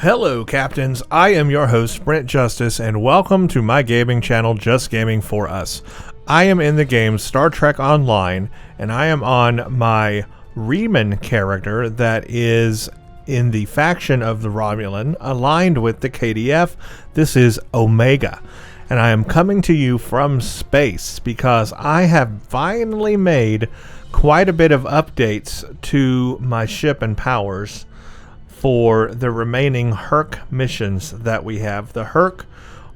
Hello, Captains. I am your host, Brent Justice, and welcome to my gaming channel, Just Gaming for Us. I am in the game Star Trek Online, and I am on my Reman character that is in the faction of the Romulan, aligned with the KDF. This is Omega, and I am coming to you from space because I have finally made quite a bit of updates to my ship and powers for the remaining Herc missions that we have. The Herc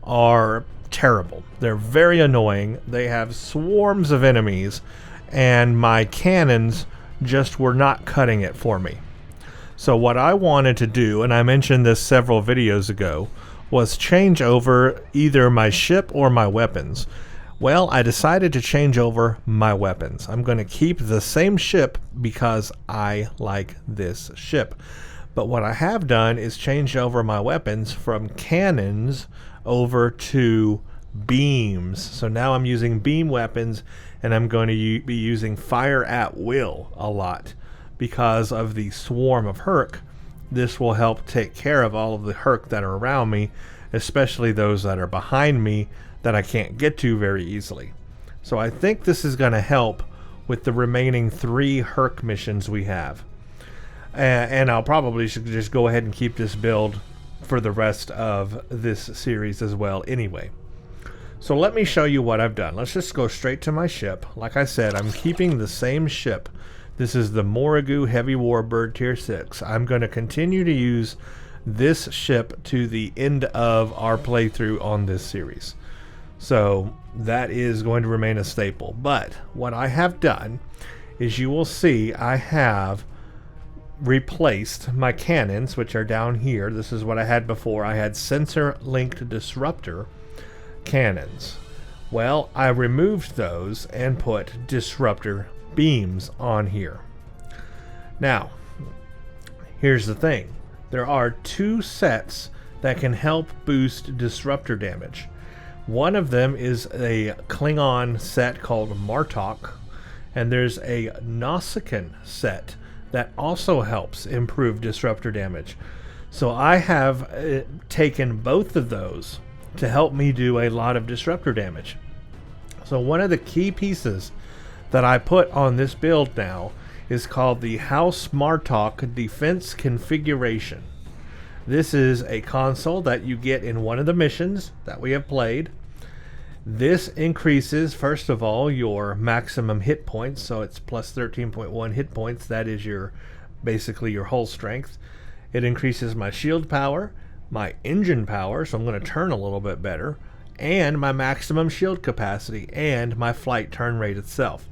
are terrible. They're very annoying. They have swarms of enemies, and my cannons just were not cutting it for me. So what I wanted to do, and I mentioned this several videos ago, was change over either my ship or my weapons. Well, I decided to change over my weapons. I'm going to keep the same ship because I like this ship. But what I have done is change over my weapons from cannons over to beams. So now I'm using beam weapons, and I'm going to be using fire at will a lot because of the swarm of Herc. This will help take care of all of the Herc that are around me, especially those that are behind me that I can't get to very easily. So I think this is going to help with the remaining 3 Herc missions we have. And I'll probably should just go ahead and keep this build for the rest of this series as well anyway. So let me show you what I've done. Let's just go straight to my ship. Like I said, I'm keeping the same ship. This is the Morrigu Heavy Warbird Tier 6. I'm going to continue to use this ship to the end of our playthrough on this series. So that is going to remain a staple. But what I have done is, you will see I have replaced my cannons, which are down here. This is what I had before. I had sensor linked disruptor cannons. Well, I removed those and put disruptor beams on here. Now, here's the thing. There are 2 sets that can help boost disruptor damage. One of them is a Klingon set called Martok, and there's a Nausicaan set that also helps improve disruptor damage. So I have taken both of those to help me do a lot of disruptor damage. So one of the key pieces that I put on this build now is called the House Martok Defense Configuration. This is a console that you get in one of the missions that we have played. This increases, first of all, your maximum hit points, so it's plus 13.1 hit points. That is your basically your whole strength. It increases my shield power, my engine power, so I'm going to turn a little bit better, and my maximum shield capacity, and my flight turn rate itself.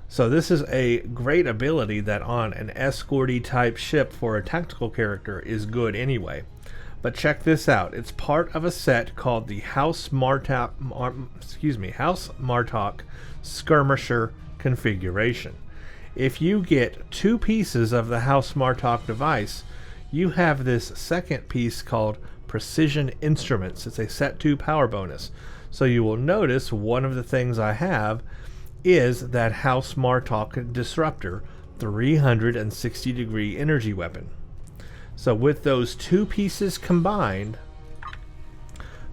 So this is a great ability that on an escorty type ship for a tactical character is good anyway. But check this out. It's part of a set called the House Martok Skirmisher Configuration. If you get 2 pieces of the House Martok device, you have this second piece called Precision Instruments. It's a set 2 power bonus. So you will notice one of the things I have is that House Martok Disruptor 360 degree energy weapon. So with those 2 pieces combined,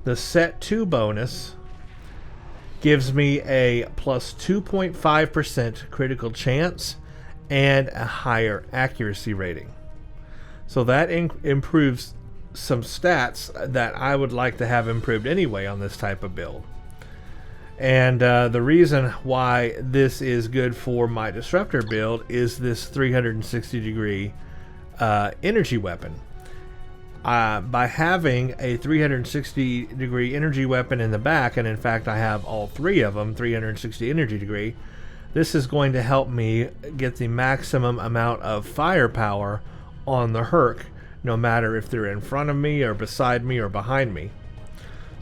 the set 2 bonus gives me a plus 2.5% critical chance and a higher accuracy rating. So that improves some stats that I would like to have improved anyway on this type of build. And the reason why this is good for my disruptor build is this 360 degree energy weapon. By having a 360 degree energy weapon in the back, and in fact I have all 3 of them 360 energy degree, this is going to help me get the maximum amount of firepower on the Herc, no matter if they're in front of me or beside me or behind me.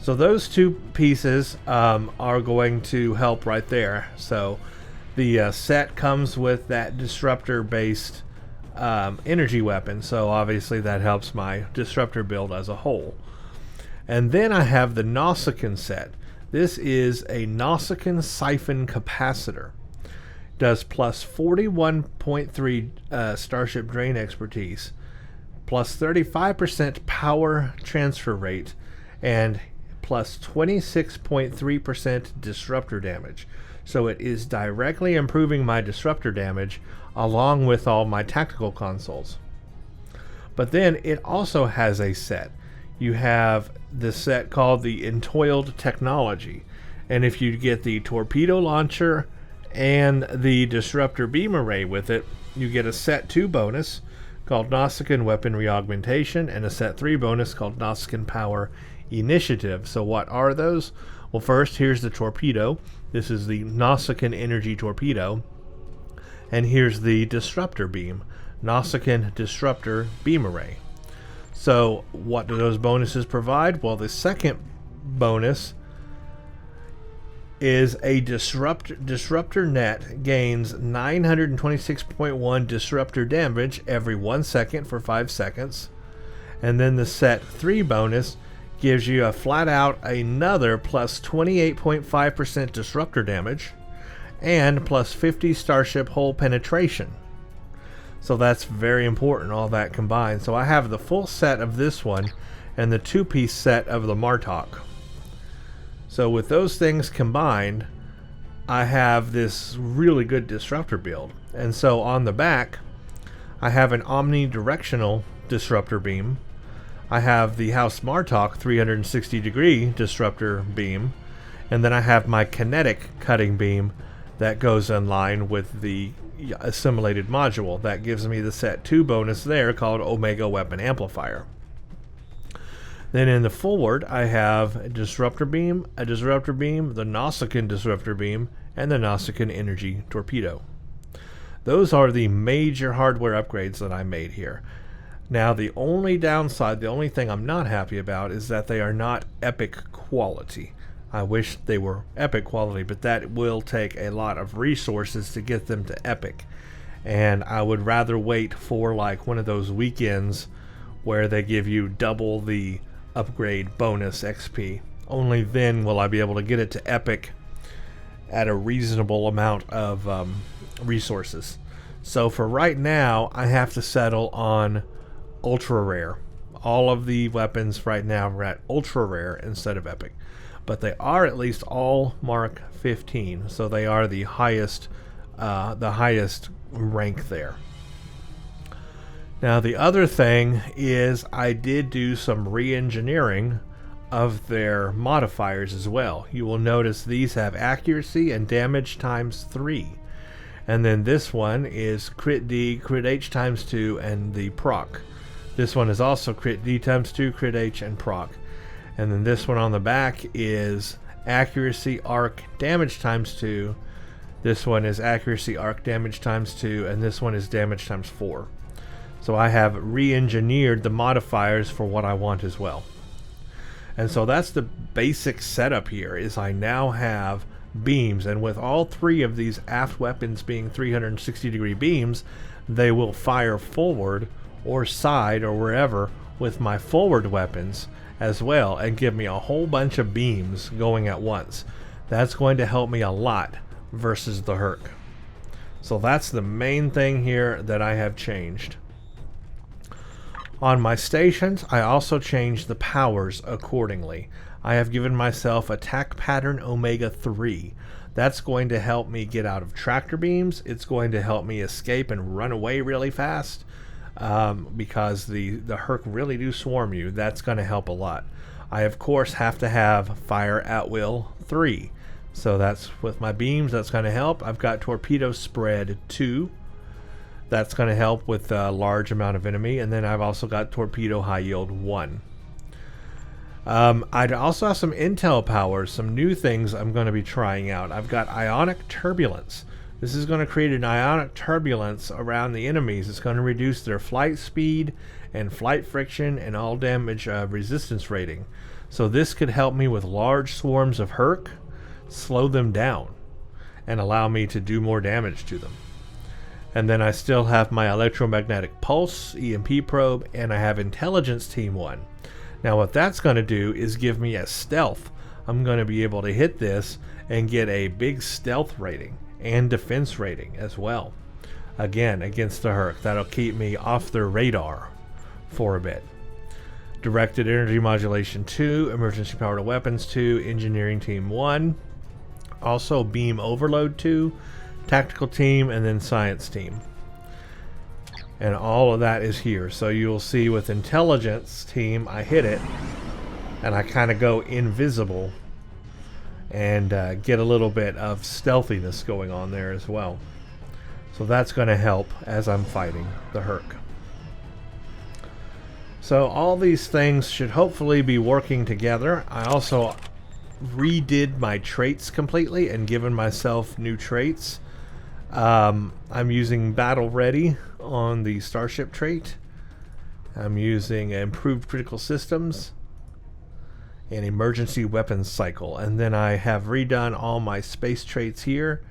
So those 2 pieces are going to help right there. So the set comes with that disruptor based energy weapon, so obviously that helps my disruptor build as a whole. And then I have the Nausicaan set. This is a Nausicaan siphon capacitor. Does plus 41.3 starship drain expertise, plus 35% power transfer rate, and plus 26.3% disruptor damage. So it is directly improving my disruptor damage along with all my tactical consoles. But then it also has a set. You have the set called the Entoiled Technology. And if you get the torpedo launcher and the disruptor beam array with it, you get a set 2 bonus called Nausicaan Weaponry Augmentation and a set 3 bonus called Nausicaan Power Initiative. So what are those? Well, first, here's the torpedo. This is the Nausicaan Energy Torpedo. And here's the disruptor beam, Nausicaan Disruptor Beam Array. So what do those bonuses provide? Well, the second bonus is a disruptor net gains 926.1 disruptor damage every 1 second for 5 seconds. And then the set 3 bonus gives you a flat out another plus 28.5% disruptor damage and plus 50 starship hull penetration. So that's very important, all that combined. So I have the full set of this one and the 2-piece set of the Martok. So with those things combined, I have this really good disruptor build. And so on the back, I have an omnidirectional disruptor beam. I have the House Martok 360-degree disruptor beam. And then I have my kinetic cutting beam that goes in line with the assimilated module. That gives me the set 2 bonus there called Omega Weapon Amplifier. Then in the forward, I have a disruptor beam, the Nausicaan disruptor beam, and the Nausicaan Energy Torpedo. Those are the major hardware upgrades that I made here. Now, the only downside, the only thing I'm not happy about is that they are not epic quality. I wish they were epic quality, but that will take a lot of resources to get them to epic. And I would rather wait for like one of those weekends where they give you double the upgrade bonus XP. Only then will I be able to get it to epic at a reasonable amount of resources. So for right now, I have to settle on ultra rare. All of the weapons right now are at ultra rare instead of epic. But they are at least all Mark 15, so they are the highest rank there. Now the other thing is I did do some re-engineering of their modifiers as well. You will notice these have accuracy and damage times 3. And then this one is crit D, crit H times 2, and the proc. This one is also crit D times 2, crit H, and proc. And then this one on the back is accuracy, arc, damage times 2. This one is accuracy, arc, damage times 2, and this one is damage times 4. So I have re-engineered the modifiers for what I want as well. And so that's the basic setup here, is I now have beams, and with all 3 of these aft weapons being 360-degree beams, they will fire forward or side or wherever with my forward weapons as well, and give me a whole bunch of beams going at once. That's going to help me a lot versus the Herc. So that's the main thing here that I have changed. On my stations, I also changed the powers accordingly. I have given myself Attack Pattern Omega 3. That's going to help me get out of tractor beams. It's going to help me escape and run away really fast. Because the Herc really do swarm you. That's going to help a lot. I of course have to have Fire at Will 3, so that's with my beams. That's going to help. I've got Torpedo Spread 2. That's going to help with a large amount of enemy, and then I've also got Torpedo High Yield 1. I'd also have some intel powers, some new things I'm going to be trying out. I've got Ionic Turbulence. This is going to create an ionic turbulence around the enemies. It's going to reduce their flight speed and flight friction and all damage resistance rating. So this could help me with large swarms of Herc, slow them down, and allow me to do more damage to them. And then I still have my electromagnetic pulse, EMP probe, and I have intelligence team 1. Now what that's going to do is give me a stealth. I'm going to be able to hit this and get a big stealth rating and defense rating as well. Again, against the Herc. That'll keep me off their radar for a bit. Directed Energy Modulation 2, Emergency Powered Weapons 2, Engineering Team 1, also Beam Overload 2, Tactical Team, and then Science Team. And all of that is here. So you'll see with Intelligence Team, I hit it, and I kind of go invisible and get a little bit of stealthiness going on there as well. So that's going to help as I'm fighting the Herc. So all these things should hopefully be working together. I also redid my traits completely and given myself new traits. I'm using Battle Ready on the Starship trait. I'm using Improved Critical Systems and Emergency Weapons Cycle. And then I have redone all my space traits here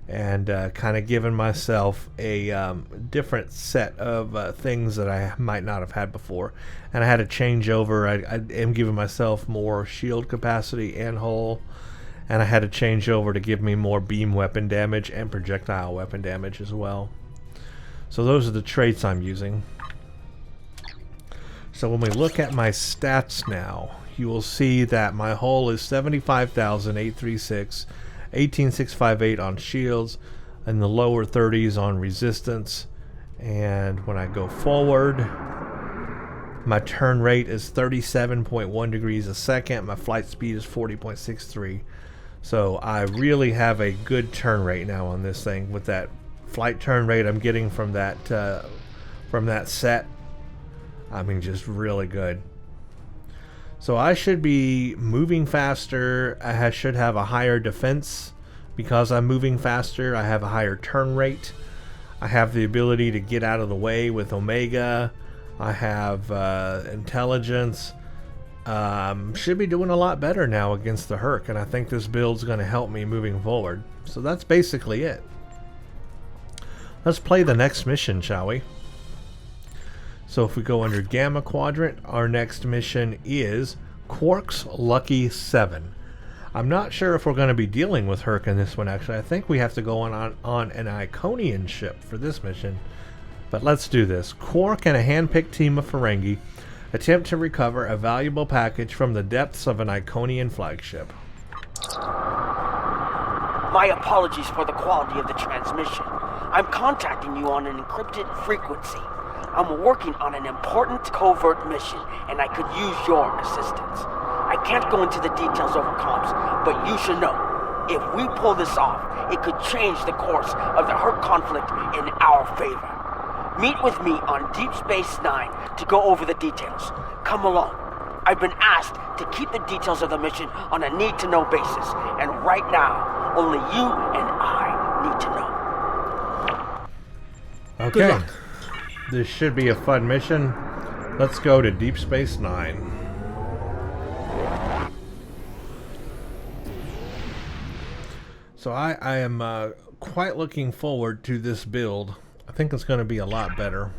and kind of given myself a different set of things that I might not have had before. And I had to change over. I am giving myself more shield capacity and hull. And I had to change over to give me more beam weapon damage and projectile weapon damage as well. So those are the traits I'm using. So when we look at my stats now, you will see that my hull is 75,836, 18,658 on shields, and the lower 30s on resistance. And when I go forward, my turn rate is 37.1 degrees a second. My flight speed is 40.63. So I really have a good turn rate now on this thing with that flight turn rate I'm getting from that set. I mean, just really good. So I should be moving faster. I should have a higher defense because I'm moving faster. I have a higher turn rate. I have the ability to get out of the way with Omega. I have intelligence. Should be doing a lot better now against the Herc, and I think this build's going to help me moving forward. So that's basically it. Let's play the next mission, shall we? So if we go under Gamma Quadrant, our next mission is Quark's Lucky 7. I'm not sure if we're going to be dealing with Herc in this one, actually. I think we have to go on an Iconian ship for this mission. But let's do this. Quark and a hand-picked team of Ferengi attempt to recover a valuable package from the depths of an Iconian flagship. My apologies for the quality of the transmission. I'm contacting you on an encrypted frequency. I'm working on an important covert mission, and I could use your assistance. I can't go into the details over comms, but you should know, if we pull this off, it could change the course of the Herc conflict in our favor. Meet with me on Deep Space Nine to go over the details. Come along. I've been asked to keep the details of the mission on a need-to-know basis, and right now, only you and I need to know. Okay. Good luck. This should be a fun mission. Let's go to Deep Space Nine. So I am quite looking forward to this build. I think it's going to be a lot better.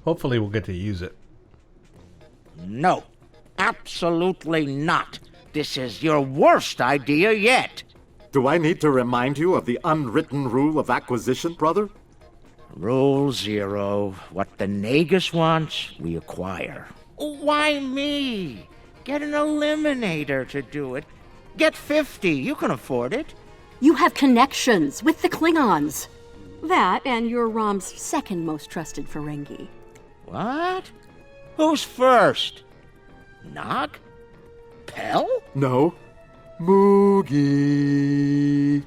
Hopefully we'll get to use it. No, absolutely not. This is your worst idea yet. Do I need to remind you of the unwritten rule of acquisition, brother? Rule 0. What the Nagus wants, we acquire. Why me? Get an eliminator to do it. Get 50. You can afford it. You have connections with the Klingons. That and you're Rom's second most trusted Ferengi. What? Who's first? Nog? Pell? No. Moogie.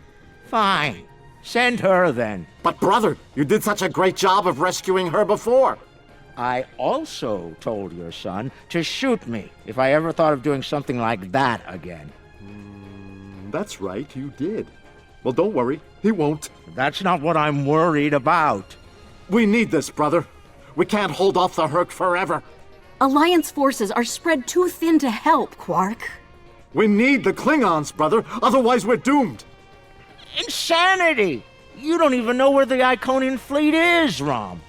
Fine. Send her then. But brother, you did such a great job of rescuing her before. I also told your son to shoot me if I ever thought of doing something like that again. That's right, you did. Well, don't worry, he won't. That's not what I'm worried about. We need this, brother. We can't hold off the Herc forever. Alliance forces are spread too thin to help, Quark. We need the Klingons, brother, otherwise we're doomed. Insanity! You don't even know where the Iconian fleet is, Rom.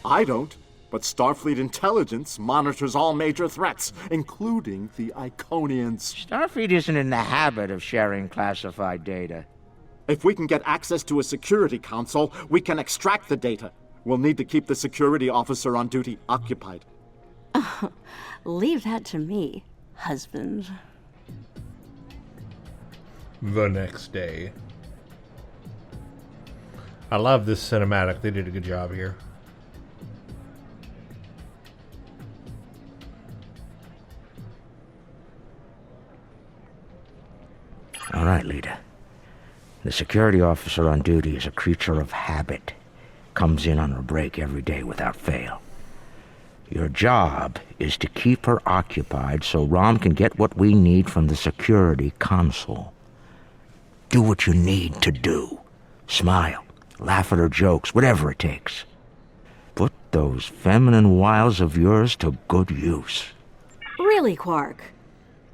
I don't, but Starfleet intelligence monitors all major threats, including the Iconians. Starfleet isn't in the habit of sharing classified data. If we can get access to a security console, we can extract the data. We'll need to keep the security officer on duty occupied. Leave that to me, husband. The next day. I love this cinematic. They did a good job here. All right, leader. The security officer on duty is a creature of habit. Comes in on her break every day without fail. Your job is to keep her occupied so Rom can get what we need from the security console. Do what you need to do. Smile, laugh at her jokes, whatever it takes. Put those feminine wiles of yours to good use. Really, Quark?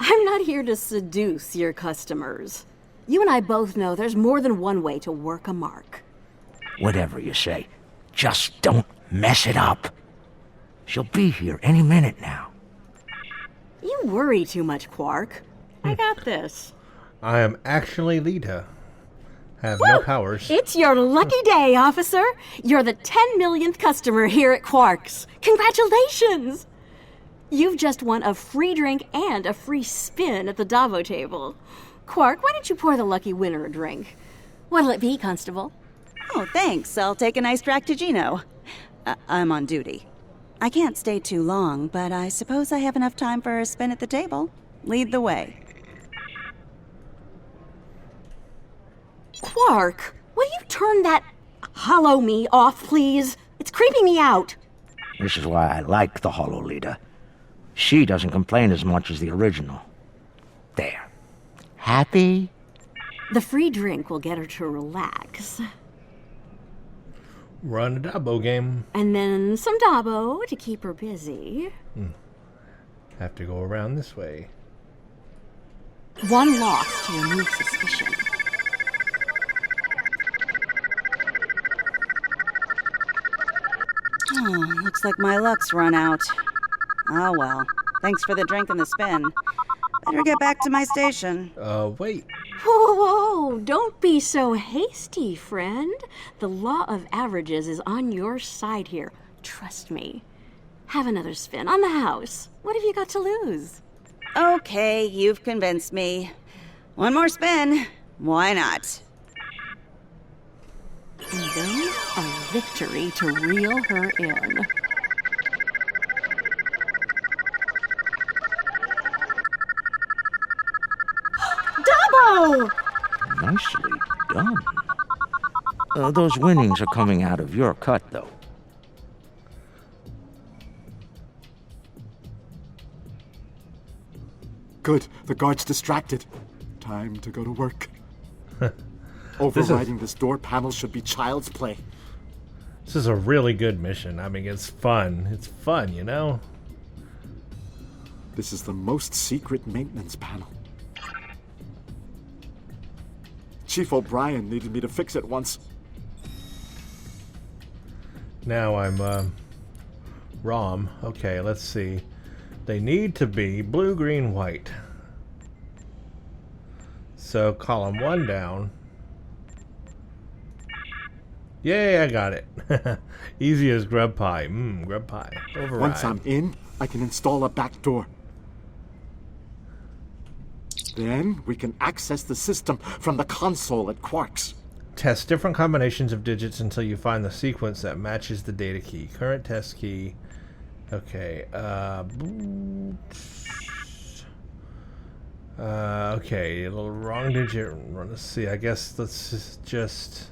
I'm not here to seduce your customers. You and I both know there's more than one way to work a mark. Whatever you say, just don't mess it up. She'll be here any minute now. You worry too much, Quark. I got this. I am actually Lita. Have no powers. It's your lucky day, officer. You're the 10 millionth customer here at Quark's. Congratulations! You've just won a free drink and a free spin at the Davo table. Quark, why don't you pour the lucky winner a drink? What'll it be, Constable? Oh, thanks. I'll take a nice Dractigino. I'm on duty. I can't stay too long, but I suppose I have enough time for a spin at the table. Lead the way. Quark, will you turn that hollow me off, please? It's creeping me out. This is why I like the Hollow Leader. She doesn't complain as much as the original. There. Happy? The free drink will get her to relax. Run a Dabo game. And then some Dabo to keep her busy. Have to go around this way. One loss to remove suspicion. Oh, looks like my luck's run out. Oh well. Thanks for the drink and the spin. Better get back to my station. Wait. Whoa, don't be so hasty, friend. The law of averages is on your side here. Trust me. Have another spin on the house. What have you got to lose? Okay, you've convinced me. One more spin. Why not? And then a victory to reel her in. Dabo! Nicely done. Those winnings are coming out of your cut, though. Good. The guard's distracted. Time to go to work. Overriding this door panel should be child's play. This is a really good mission. I mean, it's fun. It's fun, you know? This is the most secret maintenance panel. Chief O'Brien needed me to fix it once. Now I'm, ROM. Okay, let's see. They need to be blue, green, white. So column 1 down. Yay, I got it. Easy as grub pie. Grub pie. Override. Once I'm in, I can install a back door. Then we can access the system from the console at Quark's. Test different combinations of digits until you find the sequence that matches the data key. Current test key. Okay. Okay, a little wrong digit. Let's see. I guess let's just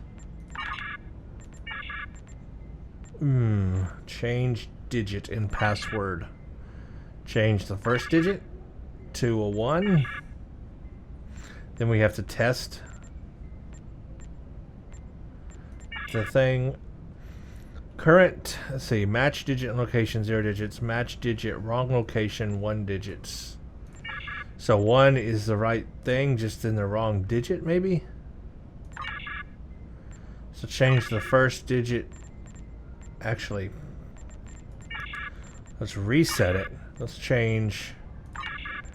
change digit in password. Change the first digit to a 1. Then we have to test the thing. Current, let's see, match digit and location 0 digits, match digit, wrong location 1 digits. So 1 is the right thing, just in the wrong digit, maybe? So change the first digit. Actually, let's reset it. Let's change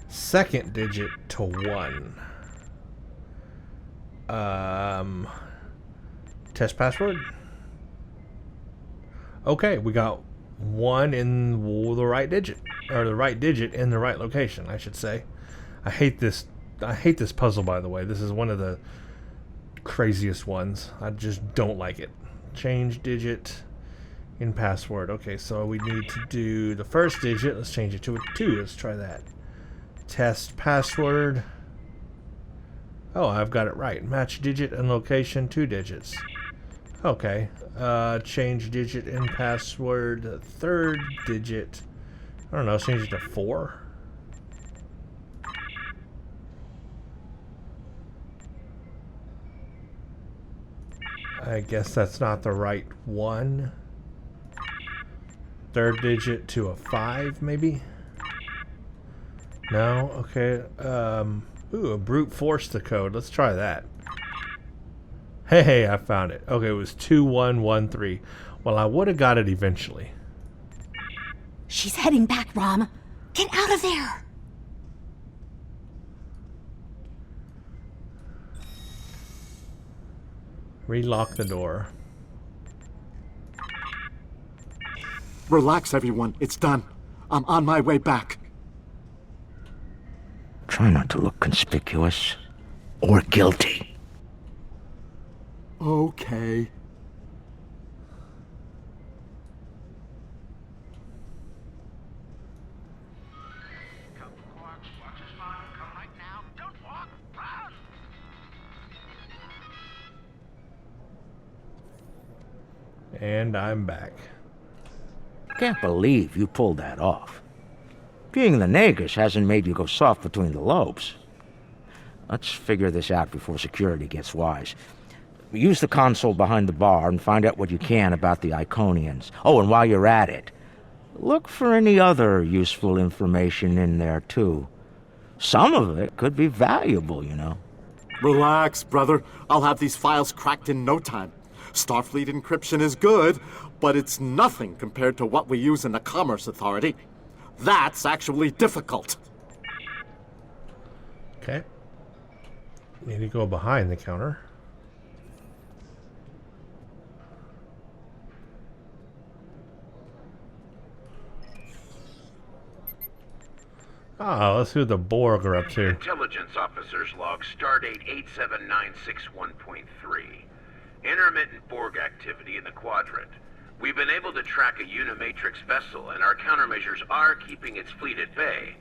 second digit to 1. Test password. Okay, we got one in the right digit, or the right digit in the right location, I should say. I hate this puzzle, by the way. This is one of the craziest ones. I just don't like it. Change digit in password. Okay, so we need to do the first digit. Let's change it to a 2. Let's try that. Test password. Oh, I've got it right. Match digit and location, 2 digits. Okay. Change digit in password, third digit. I don't know, change it to 4. I guess that's not the right one. Third digit to a 5, maybe? No? Okay. Ooh, a brute force the code. Let's try that. Hey, I found it. Okay, it was 2113. Well, I would have got it eventually. She's heading back, Rom. Get out of there! Relock the door. Relax, everyone. It's done. I'm on my way back. Try not to look conspicuous or guilty. Okay. And I'm back. Can't believe you pulled that off. Being the Nagus hasn't made you go soft between the lobes. Let's figure this out before security gets wise. Use the console behind the bar and find out what you can about the Iconians. Oh, and while you're at it, look for any other useful information in there, too. Some of it could be valuable, you know. Relax, brother. I'll have these files cracked in no time. Starfleet encryption is good, but it's nothing compared to what we use in the Commerce Authority. That's actually difficult. Okay. Need to go behind the counter. Ah, let's see what the Borg are up to. Intelligence Officer's Log, Stardate 87961.3. Intermittent Borg activity in the quadrant. We've been able to track a Unimatrix vessel, and our countermeasures are keeping its fleet at bay.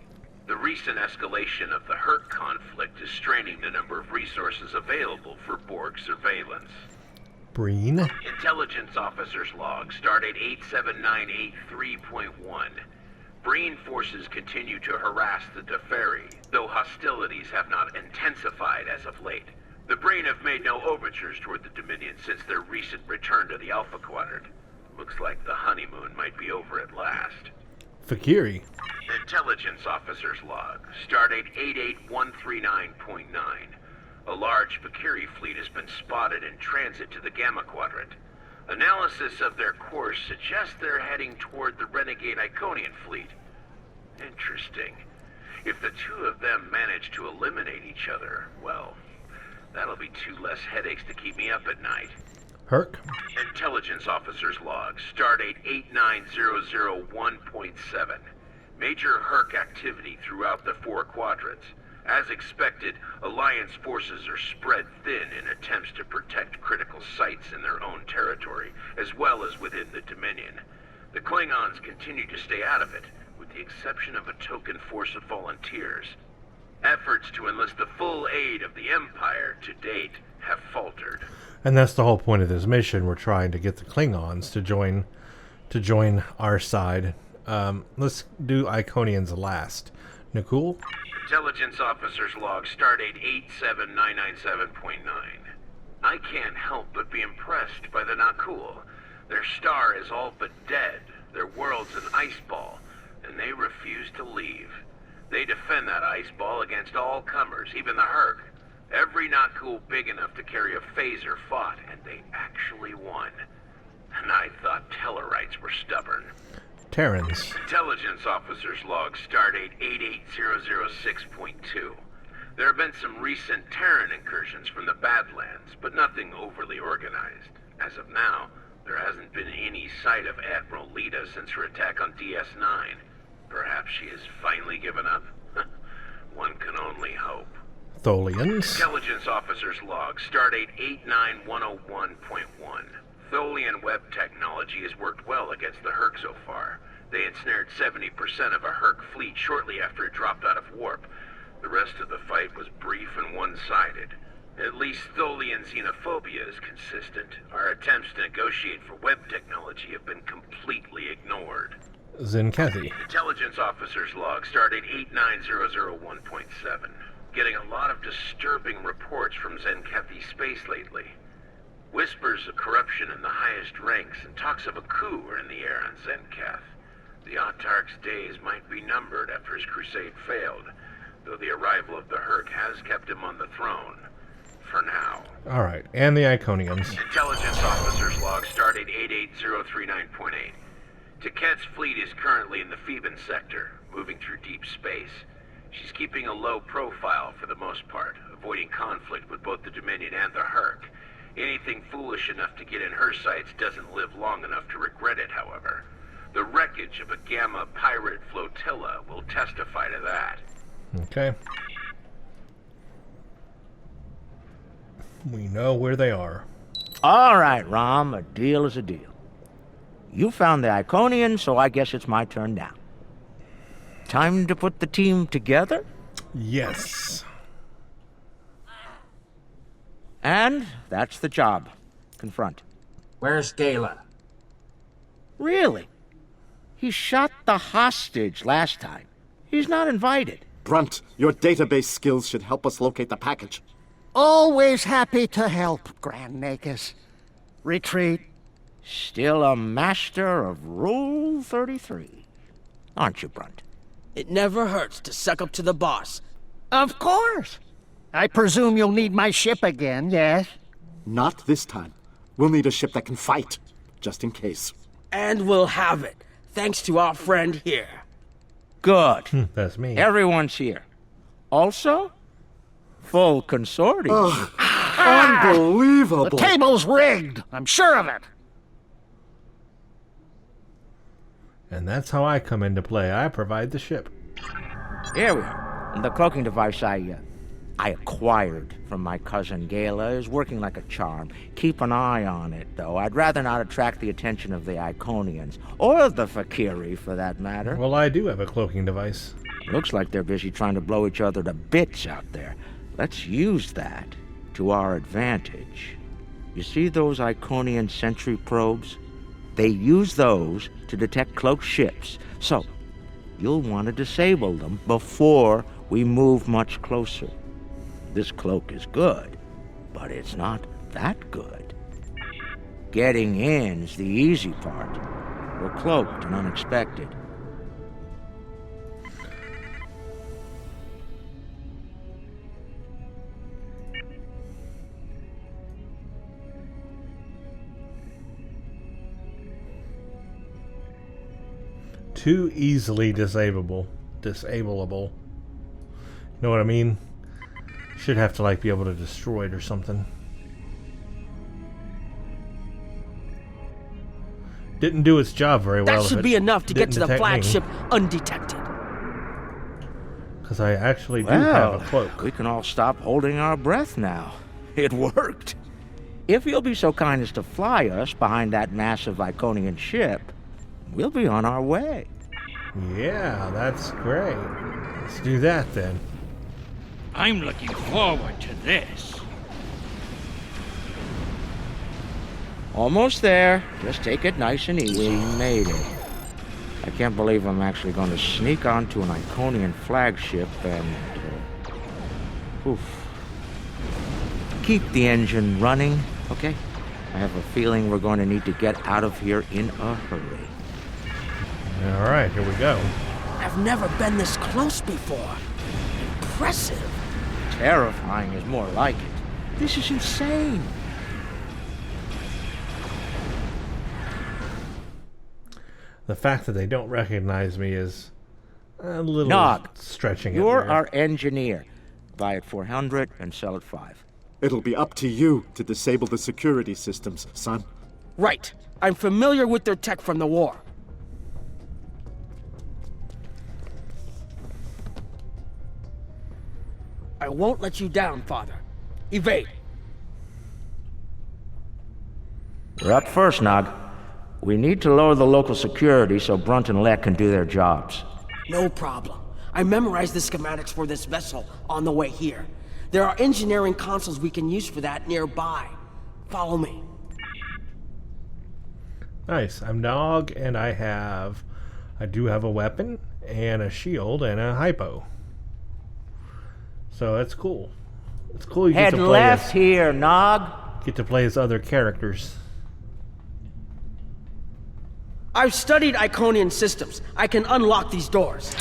The recent escalation of the Herc conflict is straining the number of resources available for Borg surveillance. Breen. Intelligence Officer's Log, Stardate 87983.1. Breen forces continue to harass the Deferi, though hostilities have not intensified as of late. The Breen have made no overtures toward the Dominion since their recent return to the Alpha Quadrant. Looks like the honeymoon might be over at last. Fakiri. Intelligence Officer's Log, Stardate 88139.9. A large Fakiri fleet has been spotted in transit to the Gamma Quadrant. Analysis of their course suggests they're heading toward the renegade Iconian fleet. Interesting. If the two of them manage to eliminate each other, well, that'll be 2 less headaches to keep me up at night. Herc. Intelligence Officer's Log, Stardate 89001.7. Major Herc activity throughout the 4 quadrants. As expected, Alliance forces are spread thin in attempts to protect critical sites in their own territory, as well as within the Dominion. The Klingons continue to stay out of it, with the exception of a token force of volunteers. Efforts to enlist the full aid of the Empire to date have faltered. And that's the whole point of this mission. We're trying to get the Klingons to join our side. Let's do Iconians last. Nicole? Intelligence Officer's Log, Stardate 87997.9. I can't help but be impressed by the Nakul. Their star is all but dead, their world's an ice ball, and they refuse to leave. They defend that ice ball against all comers, even the Herc. Every Nakul big enough to carry a phaser fought, and they actually won. And I thought Tellarites were stubborn. Terrans. Intelligence Officer's Log, Stardate 88006.2. There have been some recent Terran incursions from the Badlands, but nothing overly organized. As of now, there hasn't been any sight of Admiral Lita since her attack on DS9. Perhaps she has finally given up? One can only hope. Tholians. Intelligence Officer's Log, Stardate 89101.1. Tholian web technology has worked well against the Herc so far. They ensnared 70% of a Herc fleet shortly after it dropped out of warp. The rest of the fight was brief and one-sided. At least Tholian xenophobia is consistent. Our attempts to negotiate for web technology have been completely ignored. Zenkethi. Intelligence Officer's Log, Stardate 89001.7. Getting a lot of disturbing reports from Zenkethi space lately. Whispers of corruption in the highest ranks and talks of a coup are in the air on Zenketh. The Autarch's days might be numbered after his crusade failed, though the arrival of the Herc has kept him on the throne. For now. Alright, and the Iconians. Intelligence Officer's Log, Stardate 88039.8. Taket's fleet is currently in the Phoeban sector, moving through deep space. She's keeping a low profile for the most part, avoiding conflict with both the Dominion and the Herc. Anything foolish enough to get in her sights doesn't live long enough to regret it, however. The wreckage of a Gamma pirate flotilla will testify to that. Okay. We know where they are. All right, Rom, a deal is a deal. You found the Iconian, so I guess it's my turn now. Time to put the team together? Yes. And that's the job. Confront. Where's Gala? Really? He shot the hostage last time. He's not invited. Brunt, your database skills should help us locate the package. Always happy to help, Grand Nagus. Retreat. Still a master of Rule 33. Aren't you, Brunt? It never hurts to suck up to the boss. Of course. I presume you'll need my ship again, yes? Not this time. We'll need a ship that can fight, just in case. And we'll have it, thanks to our friend here. Good. That's me. Everyone's here. Also, full consortium. Unbelievable! The table's rigged. I'm sure of it. And that's how I come into play. I provide the ship. Here we are. The cloaking device I acquired from my cousin Gala is working like a charm. Keep an eye on it, though. I'd rather not attract the attention of the Iconians, or the Fakiri, for that matter. Well, I do have a cloaking device. Looks like they're busy trying to blow each other to bits out there. Let's use that to our advantage. You see those Iconian sentry probes? They use those to detect cloaked ships, so you'll want to disable them before we move much closer. This cloak is good, but it's not that good. Getting in's the easy part. We're cloaked and unexpected. Too easily disableable. You know what I mean? Should have to like be able to destroy it or something. Didn't do its job very well. That should be enough to get to the flagship undetected. Because I actually do have a cloak. We can all stop holding our breath now. It worked. If you'll be so kind as to fly us behind that massive Iconian ship, we'll be on our way. Yeah, that's great. Let's do that then. I'm looking forward to this. Almost there. Just take it nice and easy. We made it. I can't believe I'm actually going to sneak onto an Iconian flagship and... oof. Keep the engine running, okay? I have a feeling we're going to need to get out of here in a hurry. Alright, here we go. I've never been this close before. Impressive. Terrifying is more like it. This is insane. The fact that they don't recognize me is a little Nog, stretching it. you're there. our engineer. Buy at 400 and sell at 5. It'll be up to you to disable the security systems, son. Right. I'm familiar with their tech from the war. I won't let you down, Father. Evade. We're up first, Nog. We need to lower the local security so Brunt and Lek can do their jobs. No problem. I memorized the schematics for this vessel on the way here. There are engineering consoles we can use for that nearby. Follow me. Nice. I'm Nog, and I do have a weapon and a shield and a hypo. So that's cool. It's cool you get Head to play left here, Nog. get to play as other characters. I've studied Iconian systems. I can unlock these doors.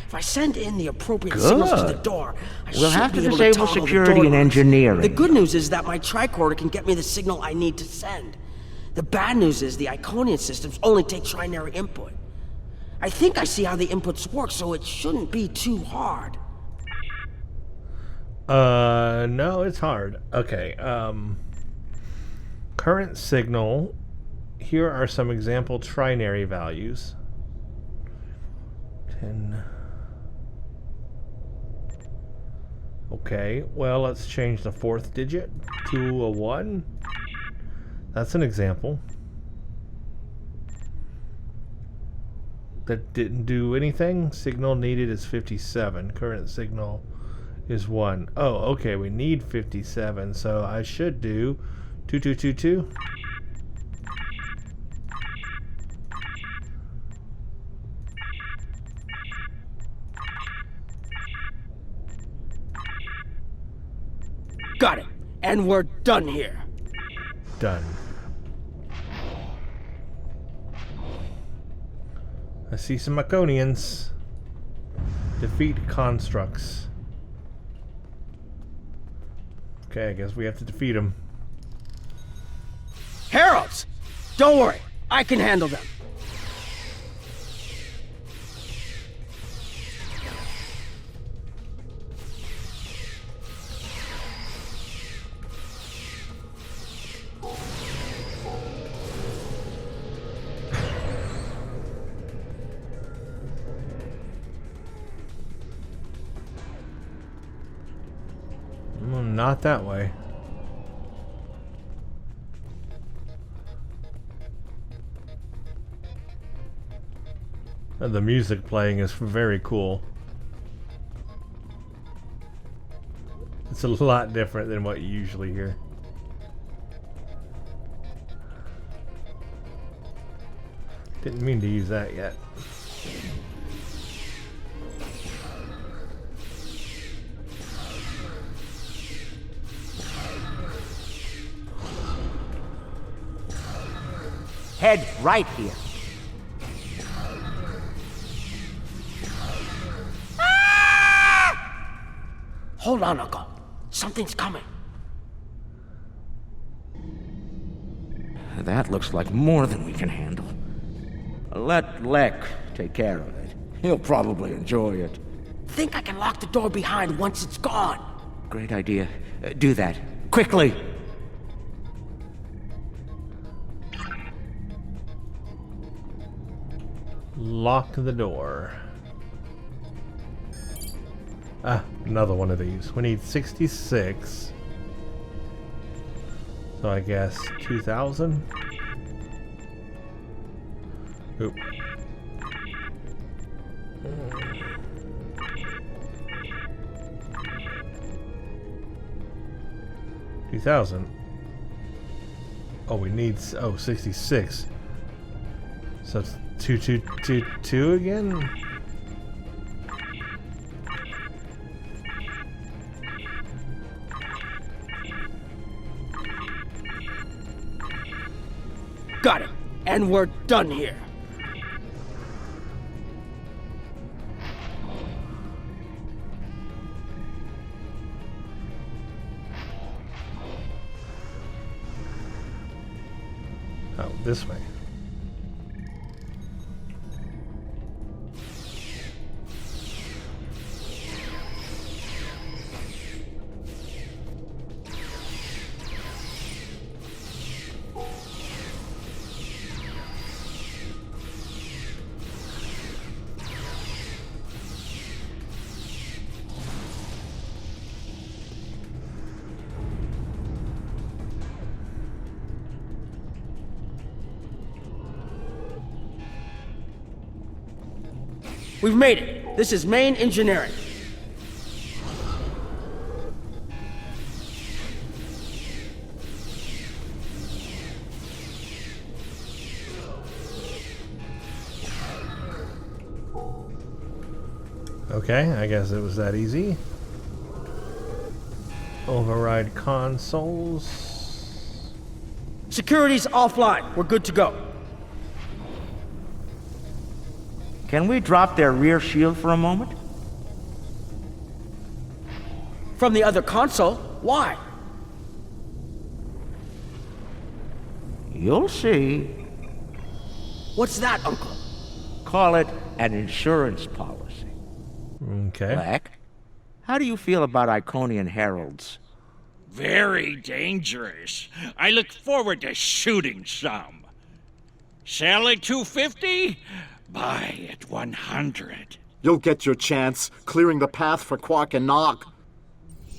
If I send in the appropriate signals to the door, We'll should have to be able disable toggle the security door and locks. engineering. The good news is that my tricorder can get me the signal I need to send. The bad news is the Iconian systems only take trinary input. I think I see how the inputs work, so it shouldn't be too hard. No, it's hard. Okay, current signal. Here are some example trinary values. 10. Okay, well, let's change the fourth digit to a 1. That's an example. That didn't do anything. Signal needed is 57. Current signal is 1. Oh, okay, we need 57, so I should do 2222. Got it. And we're done here. Done. I see some Iconians. Defeat constructs. Okay, I guess we have to defeat them. Heralds! Don't worry. I can handle them. Not that way. The music playing is very cool. It's a lot different than what you usually hear. Didn't mean to use that yet. Head right here. Hold on, Uncle. Something's coming. That looks like more than we can handle. Let Lek take care of it. He'll probably enjoy it. Think I can lock the door behind once it's gone. Great idea. Do that. Quickly! Lock the door. Ah, another one of these. We need 66. So I guess 2,000? Oop. $2,000. Oh, we need 66. So it's 222 again. Got it. And we're done here. Oh, this way. We've made it. This is main engineering. Okay, I guess it was that easy. Override consoles. Security's offline. We're good to go. Can we drop their rear shield for a moment? From the other console? Why? You'll see. What's that, Uncle? Call it an insurance policy. Okay. Black, how do you feel about Iconian heralds? Very dangerous. I look forward to shooting some. Sell at 250? Buy at 100. You'll get your chance, clearing the path for Quark and Nog.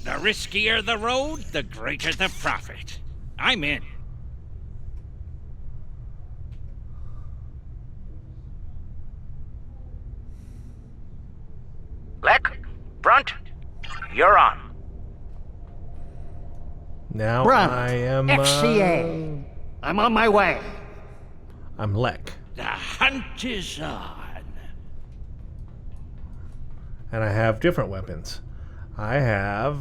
The riskier the road, the greater the profit. I'm in. Lek, Brunt, you're on. Now Brunt, I am FCA. I'm on my way. I'm Lek. The hunt is on. And I have different weapons. I have...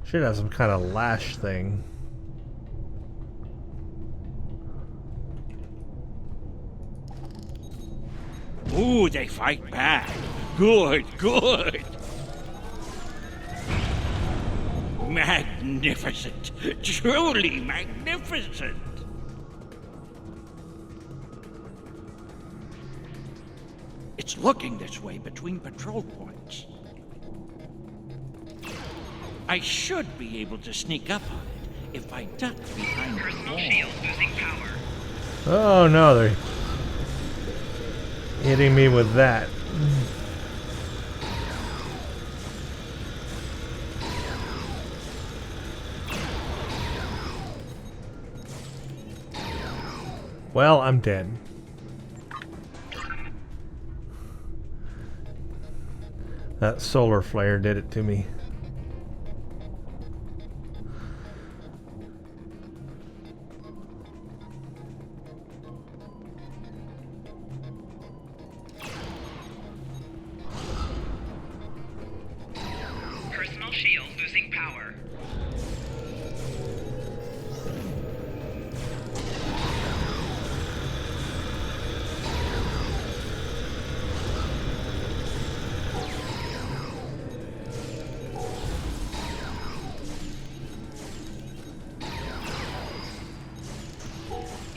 should have some kind of lash thing. Ooh, they fight back. Good, good. Magnificent. Truly magnificent. It's looking this way between patrol points. I should be able to sneak up on it if I duck behind the wall. Shield losing power. Oh no, they're hitting me with that. Well, I'm dead. That solar flare did it to me. Personal shield losing power.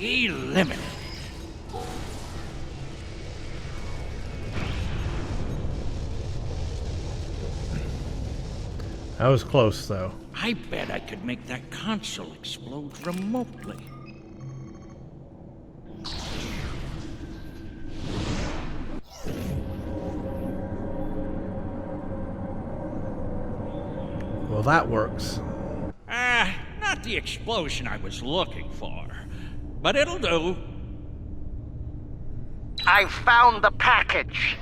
Eliminated. That was close, though. I bet I could make that console explode remotely. Well, that works. Not the explosion I was looking for, but it'll do. I found the package.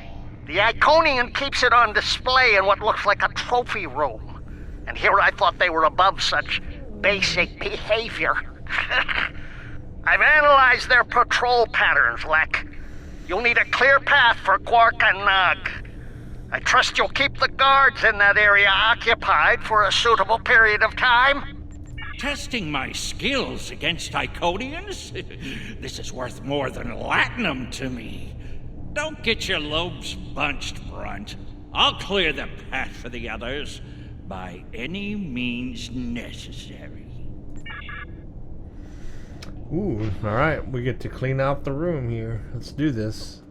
The Iconian keeps it on display in what looks like a trophy room. And here I thought they were above such basic behavior. I've analyzed their patrol patterns, Lek. You'll need a clear path for Quark and Nog. I trust you'll keep the guards in that area occupied for a suitable period of time. Testing my skills against Iconians? This is worth more than latinum to me. Don't get your lobes bunched, Brunt. I'll clear the path for the others by any means necessary. Ooh, alright, we get to clean out the room here. Let's do this.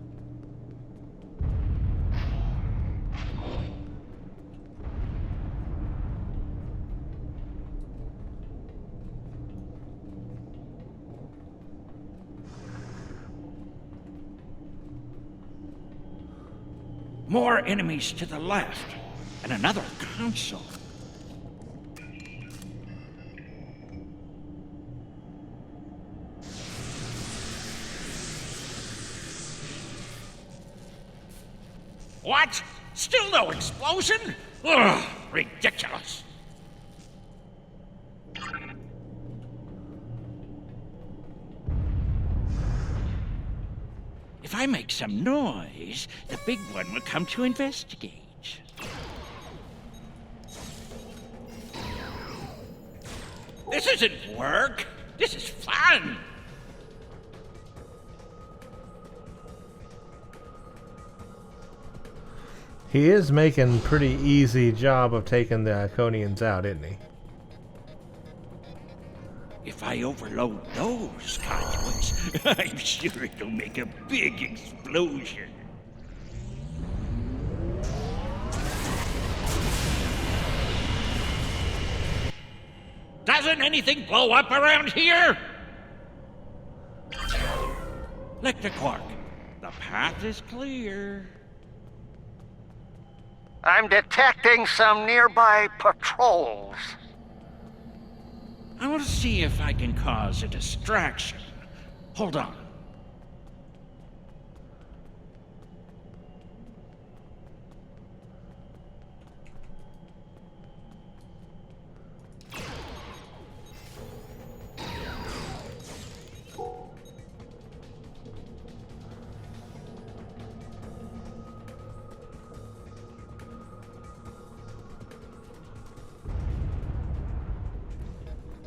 More enemies to the left, and another console. What? Still no explosion? Ugh, ridiculous. If I make some noise, the big one will come to investigate. This isn't work. This is fun. He is making pretty easy job of taking the Iconians out, isn't he? If I overload those conduits, I'm sure it'll make a big explosion. Doesn't anything blow up around here? Lecter Quark, the path is clear. I'm detecting some nearby patrols. I want to see if I can cause a distraction. Hold on.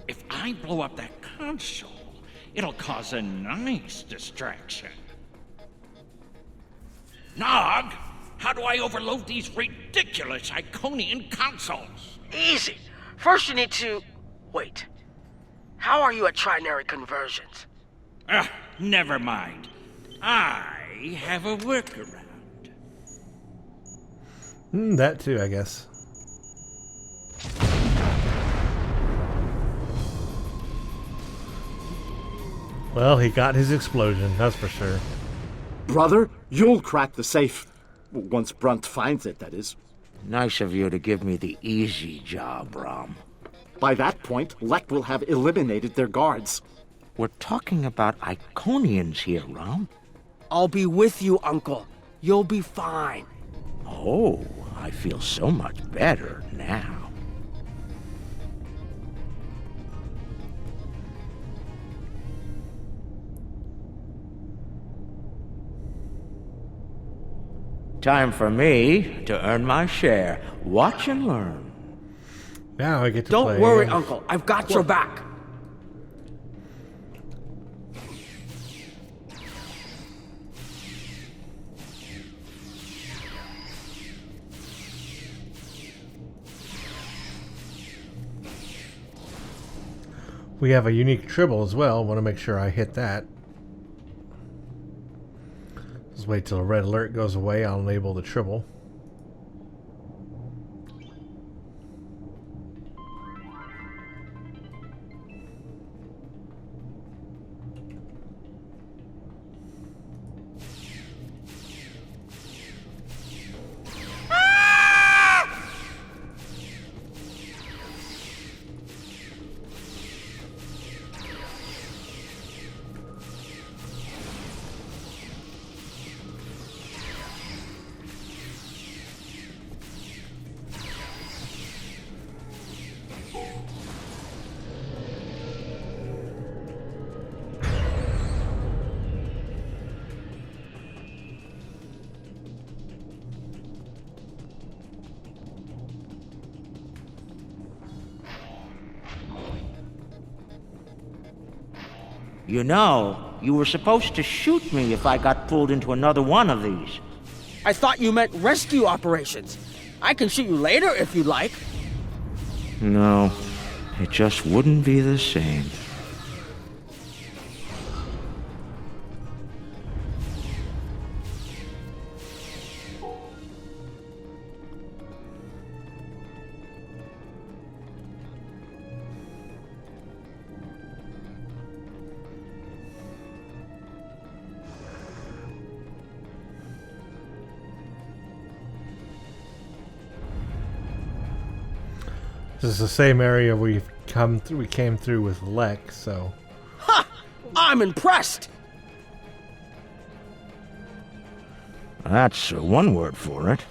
If I blow up that console, it'll cause a nice distraction. Nog, how do I overload these ridiculous Iconian consoles? Easy. First you need to... Wait. How are you at trinary conversions? Never mind. I have a workaround. That too, I guess. Well, he got his explosion, that's for sure. Brother, you'll crack the safe. Once Brunt finds it, that is. Nice of you to give me the easy job, Rom. By that point, Lek will have eliminated their guards. We're talking about Iconians here, Rom. I'll be with you, Uncle. You'll be fine. Oh, I feel so much better now. Time for me to earn my share. Watch and learn. Now I get to Don't play. worry, Uncle. I've got your back. We have a unique tribble as well. Want to make sure I hit that. Just wait till the red alert goes away. I'll enable the tribble. You know, you were supposed to shoot me if I got pulled into another one of these. I thought you meant rescue operations. I can shoot you later if you like. No, it just wouldn't be the same. This is the same area we came through with Lek, so. Ha! I'm impressed! That's one word for it.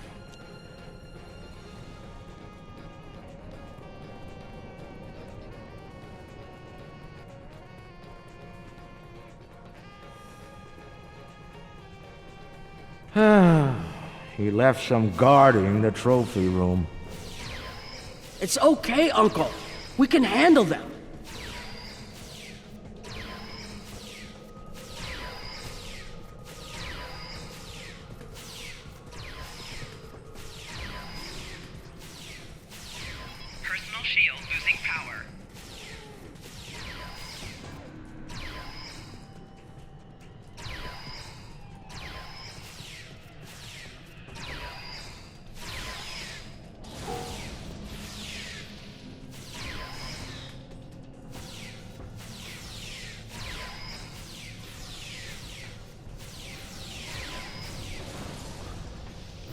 He left some guarding the trophy room. It's okay, Uncle. We can handle them. Personal shield losing power.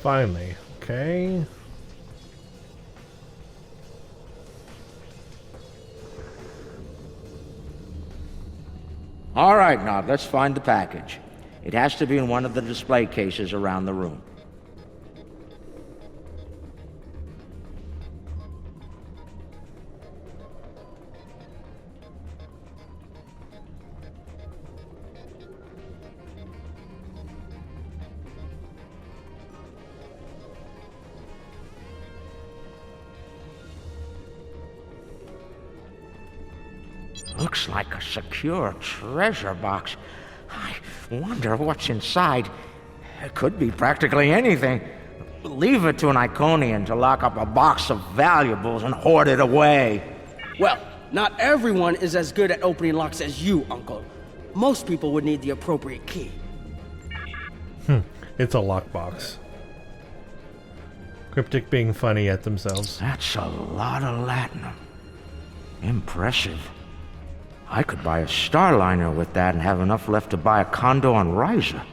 Finally. Okay. All right, now let's find the package. It has to be in one of the display cases around the room. Looks like a secure treasure box. I wonder what's inside. It could be practically anything. Leave it to an Iconian to lock up a box of valuables and hoard it away. Well, not everyone is as good at opening locks as you, Uncle. Most people would need the appropriate key. It's a lockbox. Cryptic being funny at themselves. That's a lot of latinum. Impressive. I could buy a Starliner with that and have enough left to buy a condo on Riza.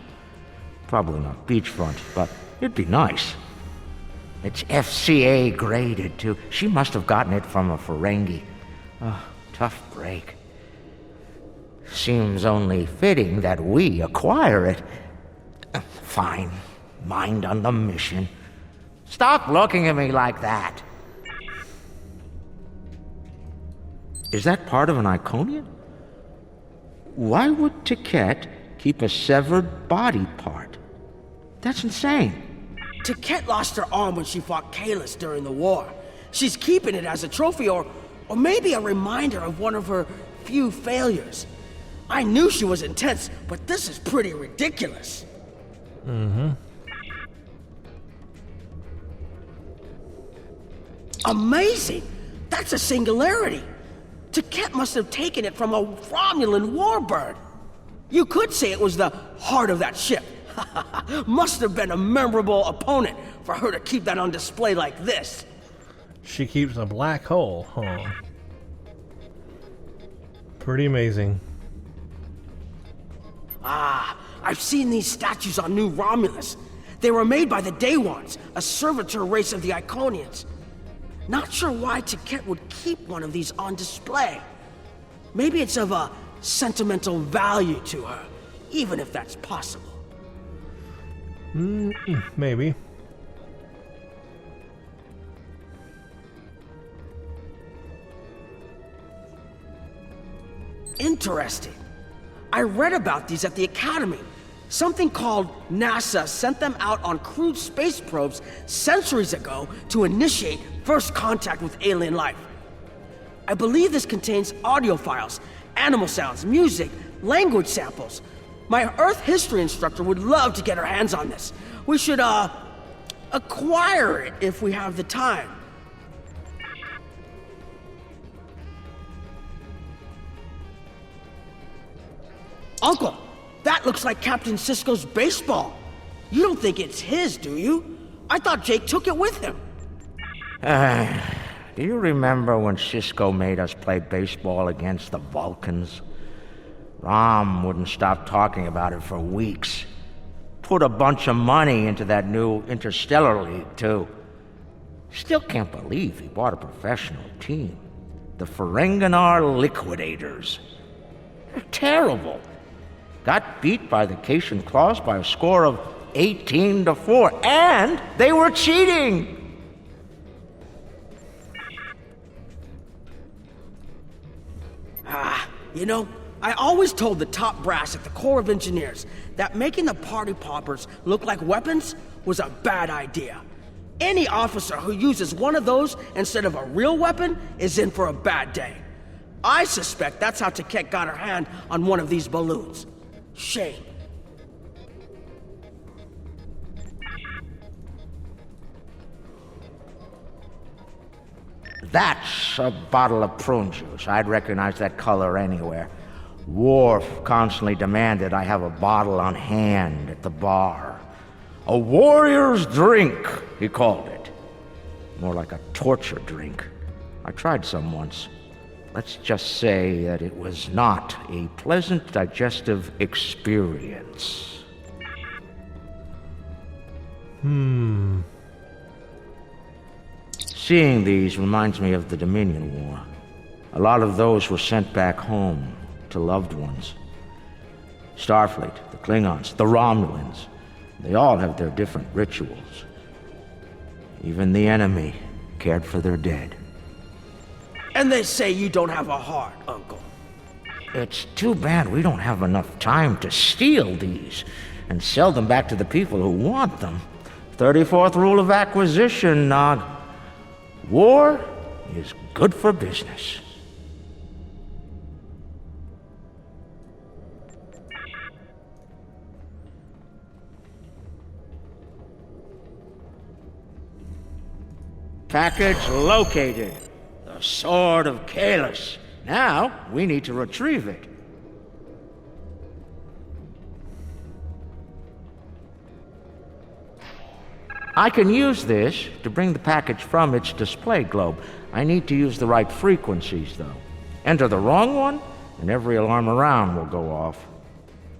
Probably not beachfront, but it'd be nice. It's FCA graded, too. She must have gotten it from a Ferengi. Oh, tough break. Seems only fitting that we acquire it. Fine. Mind on the mission. Stop looking at me like that. Is that part of an Iconian? Why would Tiket keep a severed body part? That's insane. Tiket lost her arm when she fought Kalis during the war. She's keeping it as a trophy or maybe a reminder of one of her few failures. I knew she was intense, but this is pretty ridiculous. Amazing! That's a singularity. Tiket must have taken it from a Romulan warbird. You could say it was the heart of that ship. Must have been a memorable opponent for her to keep that on display like this. She keeps a black hole, huh? Pretty amazing. I've seen these statues on New Romulus. They were made by the Day Ones, a servitor race of the Iconians. Not sure why Tiket would keep one of these on display. Maybe it's of a sentimental value to her, even if that's possible. Maybe. Interesting. I read about these at the Academy. Something called NASA sent them out on crewed space probes centuries ago to initiate first contact with alien life. I believe this contains audio files, animal sounds, music, language samples. My Earth history instructor would love to get her hands on this. We should, acquire it if we have the time. Uncle, that looks like Captain Sisko's baseball. You don't think it's his, do you? I thought Jake took it with him. Do you remember when Sisko made us play baseball against the Vulcans? Rom wouldn't stop talking about it for weeks. Put a bunch of money into that new Interstellar League, too. Still can't believe he bought a professional team. The Ferenginar Liquidators. They're terrible. Got beat by the Cation Claws by a score of 18-4, and they were cheating! You know, I always told the top brass at the Corps of Engineers that making the party poppers look like weapons was a bad idea. Any officer who uses one of those instead of a real weapon is in for a bad day. I suspect that's how Taket got her hand on one of these balloons. Shame. That's a bottle of prune juice. I'd recognize that color anywhere. Worf constantly demanded I have a bottle on hand at the bar. A warrior's drink, he called it. More like a torture drink. I tried some once. Let's just say that it was not a pleasant digestive experience. Seeing these reminds me of the Dominion War. A lot of those were sent back home to loved ones. Starfleet, the Klingons, the Romulans, they all have their different rituals. Even the enemy cared for their dead. And they say you don't have a heart, Uncle. It's too bad we don't have enough time to steal these and sell them back to the people who want them. 34th rule of acquisition, Nog. War is good for business. Package located. The Sword of Kahless. Now, we need to retrieve it. I can use this to bring the package from its display globe. I need to use the right frequencies, though. Enter the wrong one, and every alarm around will go off.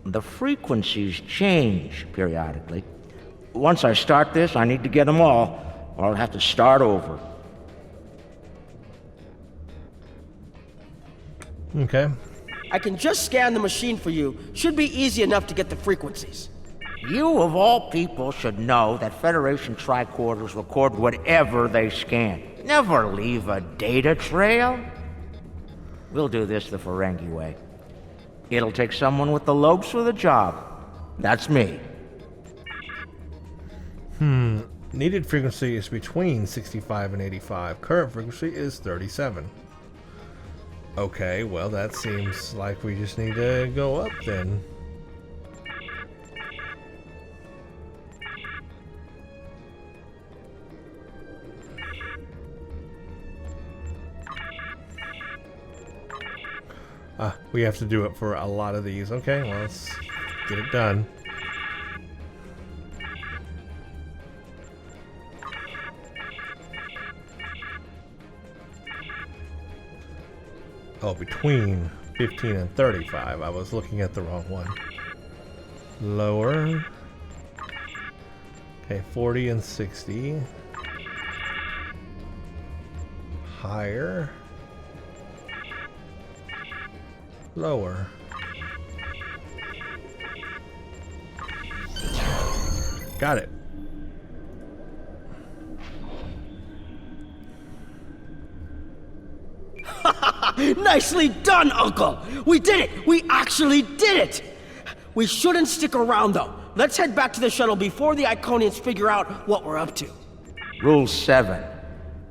The frequencies change periodically. Once I start this, I need to get them all, or I'll have to start over. Okay. I can just scan the machine for you. Should be easy enough to get the frequencies. You, of all people, should know that Federation tricorders record whatever they scan. Never leave a data trail. We'll do this the Ferengi way. It'll take someone with the lobes for the job. That's me. Needed frequency is between 65 and 85. Current frequency is 37. Okay, well that seems like we just need to go up then. We have to do it for a lot of these. Okay, well, let's get it done. Oh, between 15 and 35. I was looking at the wrong one. Lower. Okay, 40 and 60. Higher. Lower. Got it. Nicely done, Uncle! We did it! We actually did it! We shouldn't stick around, though. Let's head back to the shuttle before the Iconians figure out what we're up to. Rule 7.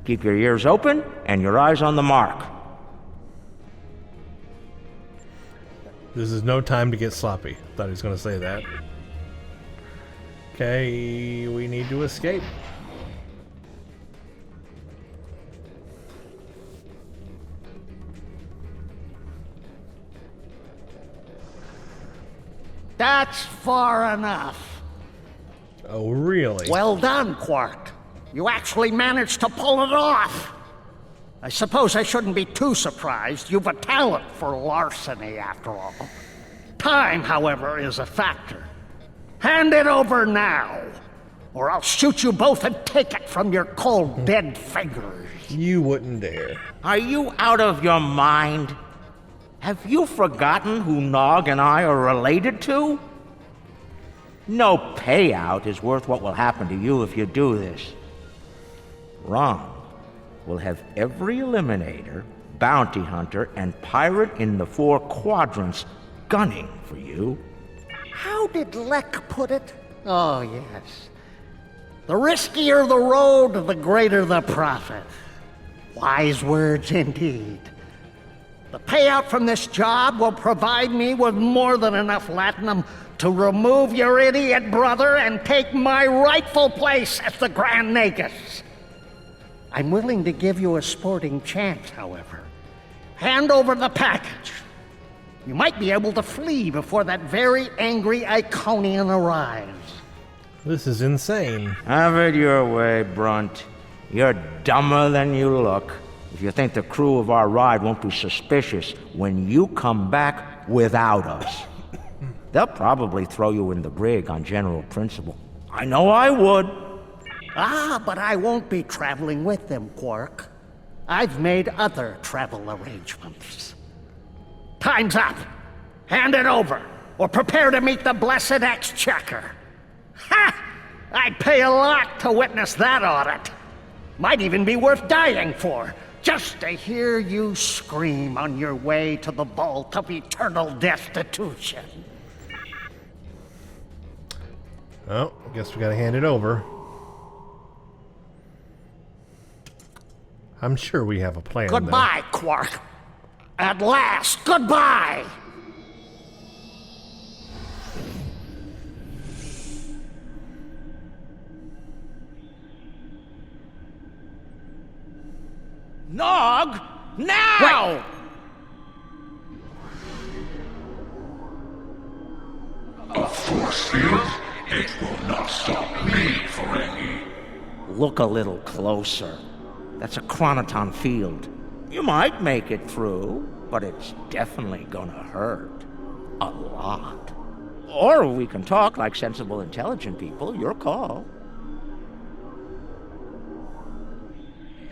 Keep your ears open and your eyes on the mark. This is no time to get sloppy. Thought he was going to say that. Okay, we need to escape. That's far enough. Oh, really? Well done, Quark. You actually managed to pull it off. I suppose I shouldn't be too surprised. You've a talent for larceny, after all. Time, however, is a factor. Hand it over now, or I'll shoot you both and take it from your cold, dead fingers. You wouldn't dare. Are you out of your mind? Have you forgotten who Nog and I are related to? No payout is worth what will happen to you if you do this. Wrong. We'll have every eliminator, bounty hunter, and pirate in the 4 quadrants gunning for you. How did Lek put it? Oh, yes. The riskier the road, the greater the profit. Wise words indeed. The payout from this job will provide me with more than enough latinum to remove your idiot brother and take my rightful place as the Grand Nagus. I'm willing to give you a sporting chance, however. Hand over the package. You might be able to flee before that very angry Iconian arrives. This is insane. Have it your way, Brunt. You're dumber than you look. If you think the crew of our ride won't be suspicious when you come back without us. They'll probably throw you in the brig on general principle. I know I would. But I won't be traveling with them, Quark. I've made other travel arrangements. Time's up. Hand it over, or prepare to meet the blessed exchequer. Ha! I'd pay a lot to witness that audit. Might even be worth dying for, just to hear you scream on your way to the vault of eternal destitution. Oh, I guess we gotta hand it over. I'm sure we have a plan. Goodbye, Quark. At last, goodbye! Nog! Now! A force field? It will not stop me for any. Look a little closer. That's a chronoton field. You might make it through, but it's definitely gonna hurt. A lot. Or we can talk like sensible, intelligent people. Your call.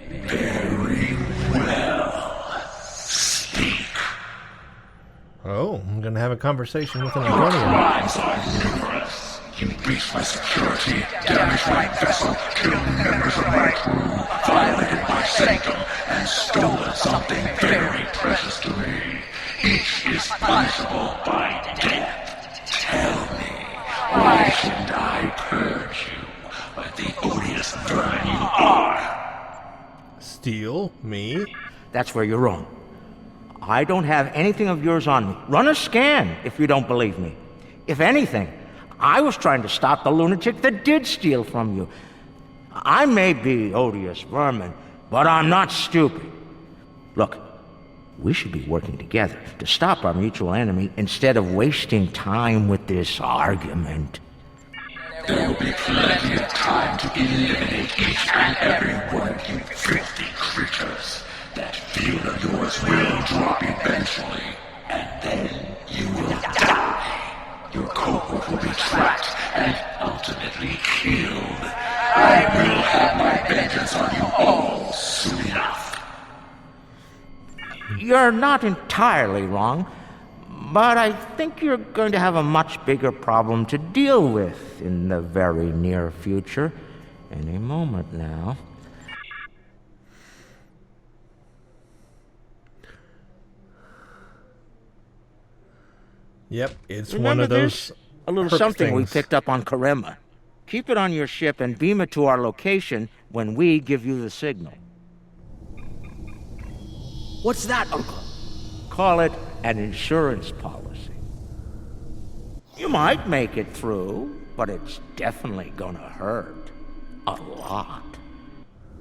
Very well. Speak. Oh, I'm gonna have a conversation with an Your Iconian. crimes are numerous. You breached my security, damaged my vessel, killed members of my crew, violated my sanctum, and stolen something very precious to me. Each is punishable by death. Tell me, why shouldn't I purge you like the odious vermin you are? Steal me? That's where you're wrong. I don't have anything of yours on me. Run a scan if you don't believe me. If anything, I was trying to stop the lunatic that did steal from you. I may be odious vermin, but I'm not stupid. Look, we should be working together to stop our mutual enemy instead of wasting time with this argument. There will be plenty of time to eliminate each and every one of you filthy creatures. That field of yours will drop eventually, and then you will die. Your cohort will be tracked and ultimately killed. I will have my vengeance on you all soon enough. You're not entirely wrong, but I think you're going to have a much bigger problem to deal with in the very near future. Any moment now. Yep, it's Remember one of those this? A little perk something we things. picked up on Karema. Keep it on your ship and beam it to our location when we give you the signal. What's that, Uncle? Call it an insurance policy. You might make it through, but it's definitely gonna hurt. A lot.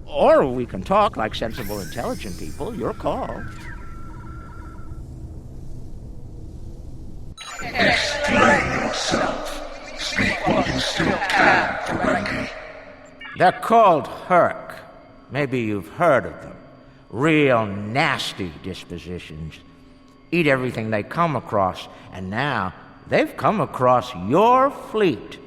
Or we can talk like sensible, intelligent people. Your call. Explain yourself. Speak while you still can, Ferengi. They're called Herc. Maybe you've heard of them. Real nasty dispositions. Eat everything they come across, and now they've come across your fleet.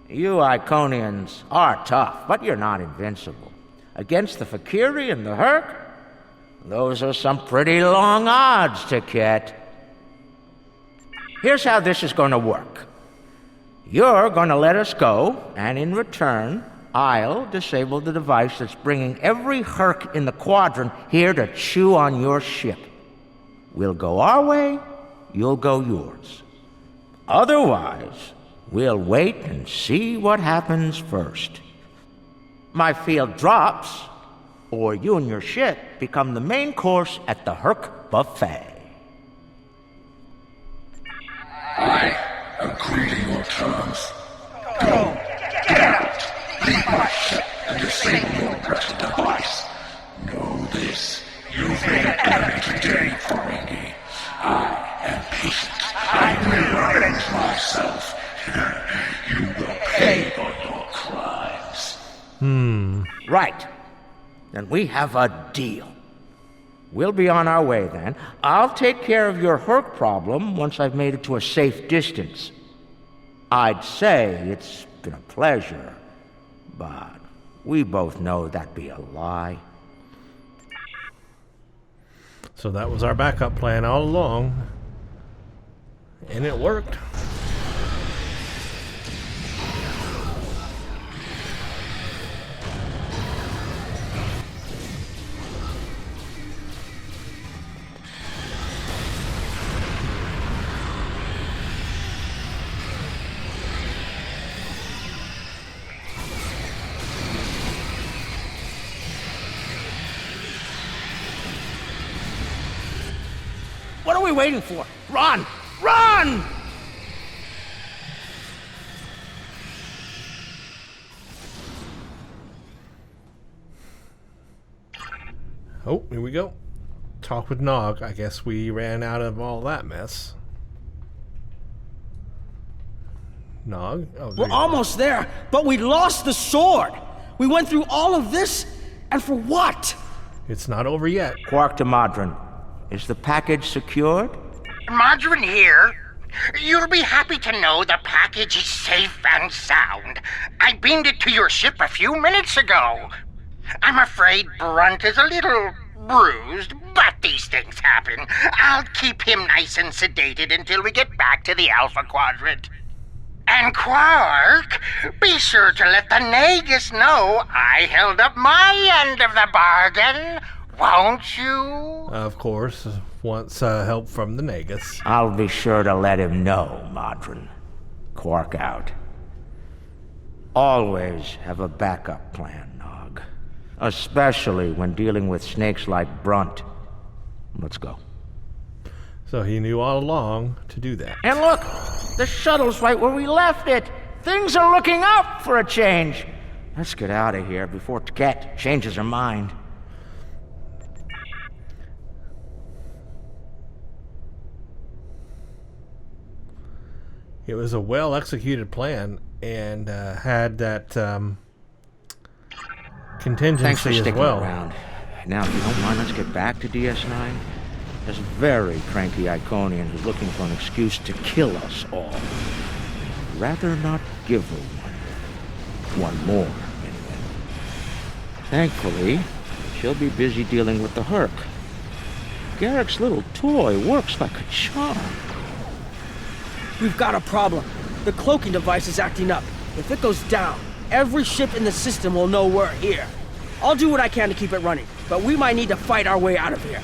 You Iconians are tough, but you're not invincible. Against the Fakiri and the Herc, those are some pretty long odds to get. Here's how this is going to work. You're gonna let us go, and in return, I'll disable the device that's bringing every Herc in the quadrant here to chew on your ship. We'll go our way, you'll go yours. Otherwise, we'll wait and see what happens first. My field drops, or you and your ship become the main course at the Herc buffet. I agree to your terms. Go! Get out! Leave my ship and disable your wretched device. Know this. You've made an enemy today, Ferengi. I am patient. I will avenge myself. You will pay for your crimes. Right. Then we have a deal. We'll be on our way then. I'll take care of your Herc problem once I've made it to a safe distance. I'd say it's been a pleasure, but we both know that'd be a lie. So that was our backup plan all along. And it worked. What are we waiting for? Run! Run! Oh, here we go. Talk with Nog. I guess we ran out of all that mess. Nog? Oh, We're almost there, but we lost the sword. We went through all of this, and for what? It's not over yet. Quark to Modron. Is the package secured? Margarine here. You'll be happy to know the package is safe and sound. I beamed it to your ship a few minutes ago. I'm afraid Brunt is a little bruised, but these things happen. I'll keep him nice and sedated until we get back to the Alpha Quadrant. And Quark, be sure to let the Nagus know I held up my end of the bargain, won't you? Of course, wants help from the Nagus. I'll be sure to let him know, Modron. Quark out. Always have a backup plan, Nog. Especially when dealing with snakes like Brunt. Let's go. So he knew all along to do that. And look! The shuttle's right where we left it! Things are looking up for a change! Let's get out of here before Tket changes her mind. It was a well-executed plan and had that contingency Thanks for as sticking well. around. Now, if you don't mind, let's get back to DS9. There's a very cranky Iconian who's looking for an excuse to kill us all. Rather not give her one. One more, anyway. Thankfully, she'll be busy dealing with the Herc. Garrick's little toy works like a charm. We've got a problem. The cloaking device is acting up. If it goes down, every ship in the system will know we're here. I'll do what I can to keep it running, but we might need to fight our way out of here.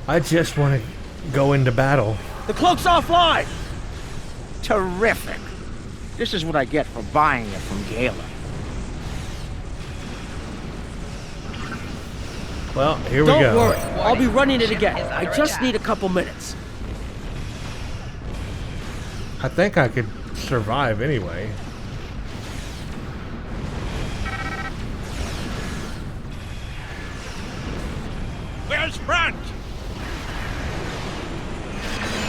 I just want to go into battle. The cloak's offline! Terrific. This is what I get for buying it from Galen. Well, here we go. Don't worry, I'll be running it again. I just need a couple minutes. I think I could survive anyway. Where's Brunt?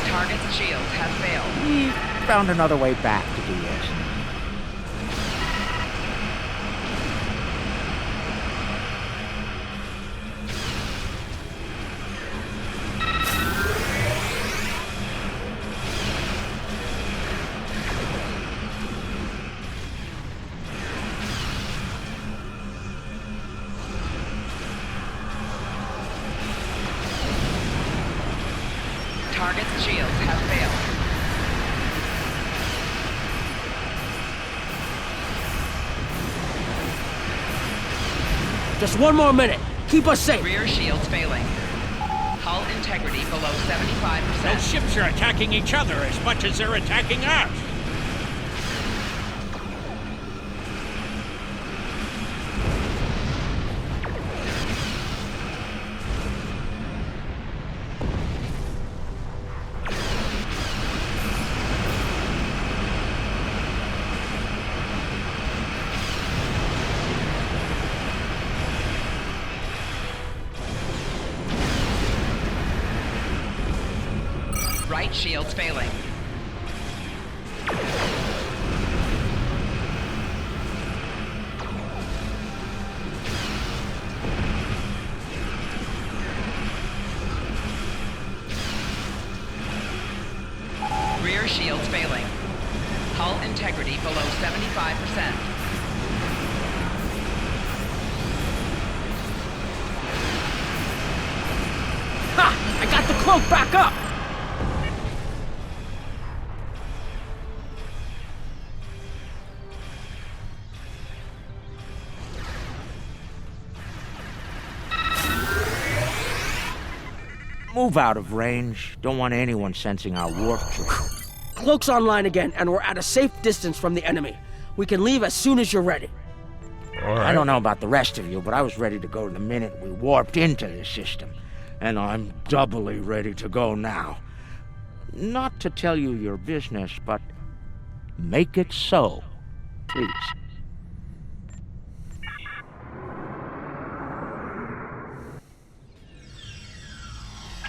Target's shields have failed. We found another way back to DS. Target's shields have failed. Just one more minute. Keep us safe. Rear shields failing. Hull integrity below 75%. Those ships are attacking each other as much as they're attacking us. Right shields failing. Rear shields failing. Hull integrity below 75%. Ha! I got the cloak back up! Move out of range. Don't want anyone sensing our warp drift. Cloak's online again, and we're at a safe distance from the enemy. We can leave as soon as you're ready. All right. I don't know about the rest of you, but I was ready to go the minute we warped into the system. And I'm doubly ready to go now. Not to tell you your business, but make it so, please.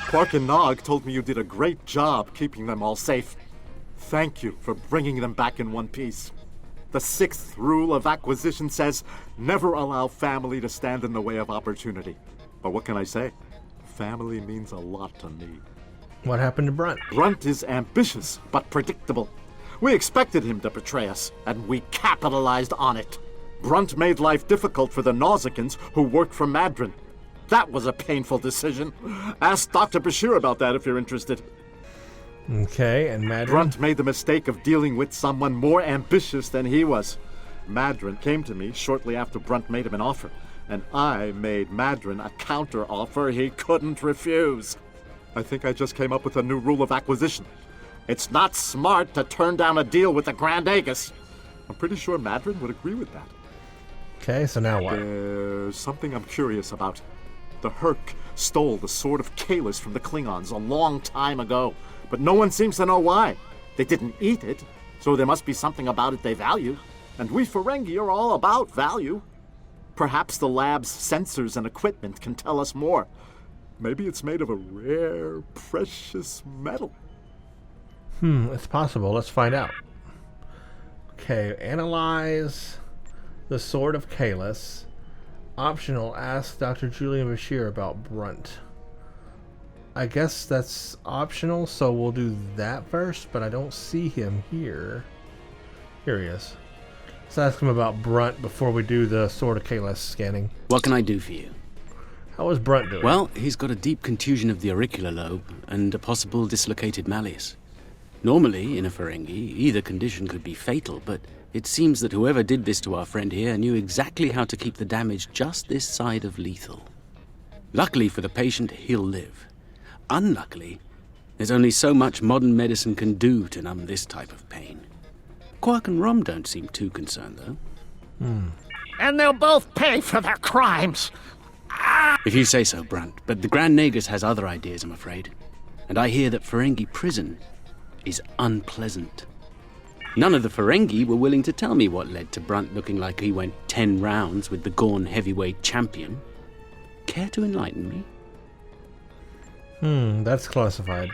Quark and Nog told me you did a great job keeping them all safe. Thank you for bringing them back in one piece. The 6th rule of acquisition says, never allow family to stand in the way of opportunity. But what can I say? Family means a lot to me. What happened to Brunt? Brunt is ambitious, but predictable. We expected him to betray us, and we capitalized on it. Brunt made life difficult for the Nausicans who worked for Madron. That was a painful decision. Ask Dr. Bashir about that if you're interested. Okay, and Madron? Brunt made the mistake of dealing with someone more ambitious than he was. Madron came to me shortly after Brunt made him an offer, and I made Madron a counter-offer he couldn't refuse. I think I just came up with a new rule of acquisition. It's not smart to turn down a deal with the Grand Aegis. I'm pretty sure Madron would agree with that. Okay, so now what? There's something I'm curious about. The Herc stole the Sword of Kalis from the Klingons a long time ago, but no one seems to know why. They didn't eat it, so there must be something about it they value. And we Ferengi are all about value. Perhaps the lab's sensors and equipment can tell us more. Maybe it's made of a rare, precious metal. It's possible. Let's find out. Okay, analyze the Sword of Kalis. Optional, ask Dr. Julian Bashir about Brunt. I guess that's optional, so we'll do that first, but I don't see him here. Here he is. Let's ask him about Brunt before we do the Sword of Kalis scanning. What can I do for you? How is Brunt doing? Well, he's got a deep contusion of the auricular lobe and a possible dislocated malleus. Normally, in a Ferengi, either condition could be fatal, but it seems that whoever did this to our friend here knew exactly how to keep the damage just this side of lethal. Luckily for the patient, he'll live. Unluckily, there's only so much modern medicine can do to numb this type of pain. Quark and Rom don't seem too concerned, though. And they'll both pay for their crimes. If you say so, Brunt, but the Grand Nagus has other ideas, I'm afraid. And I hear that Ferengi prison is unpleasant. None of the Ferengi were willing to tell me what led to Brunt looking like he went 10 rounds with the Gorn heavyweight champion. Care to enlighten me? That's classified.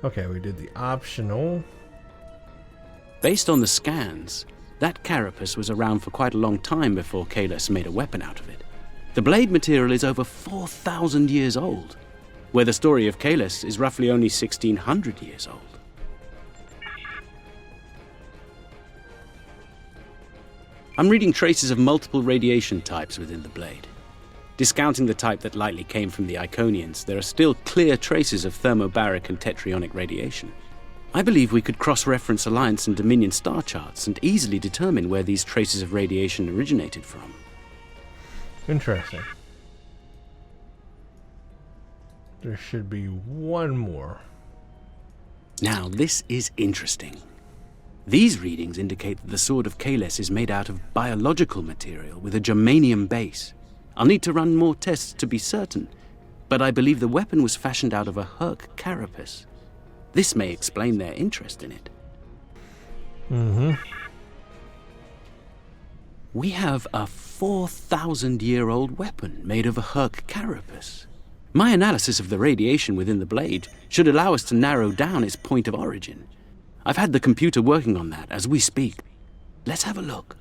Okay, we did the optional. Based on the scans, that carapace was around for quite a long time before Kalis made a weapon out of it. The blade material is over 4,000 years old, where the story of Kalis is roughly only 1,600 years old. I'm reading traces of multiple radiation types within the blade. Discounting the type that likely came from the Iconians, there are still clear traces of thermobaric and tetrionic radiation. I believe we could cross-reference Alliance and Dominion star charts and easily determine where these traces of radiation originated from. Interesting. There should be one more. Now, this is interesting. These readings indicate that the Sword of Kalis is made out of biological material with a germanium base. I'll need to run more tests to be certain, but I believe the weapon was fashioned out of a Herc carapace. This may explain their interest in it. We have a 4,000-year-old weapon made of a Herc carapace. My analysis of the radiation within the blade should allow us to narrow down its point of origin. I've had the computer working on that as we speak. Let's have a look.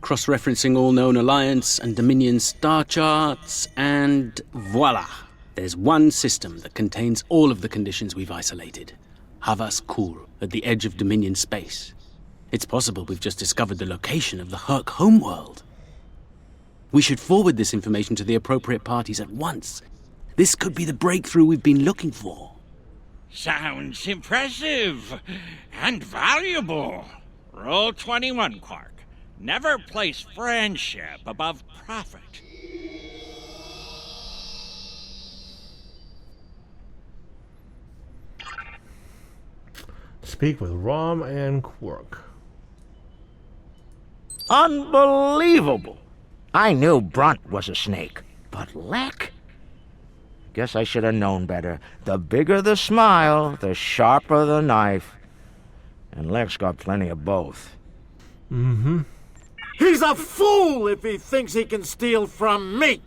Cross-referencing all known Alliance and Dominion star charts, and voila! There's one system that contains all of the conditions we've isolated. Havas Kul, at the edge of Dominion space. It's possible we've just discovered the location of the Herc homeworld. We should forward this information to the appropriate parties at once. This could be the breakthrough we've been looking for. Sounds impressive and valuable. Rule 21, Quark. Never place friendship above profit. Speak with Rom and Quark. Unbelievable! I knew Brunt was a snake, but Lek? Guess I should have known better. The bigger the smile, the sharper the knife. And Lek's got plenty of both. He's a fool if he thinks he can steal from me!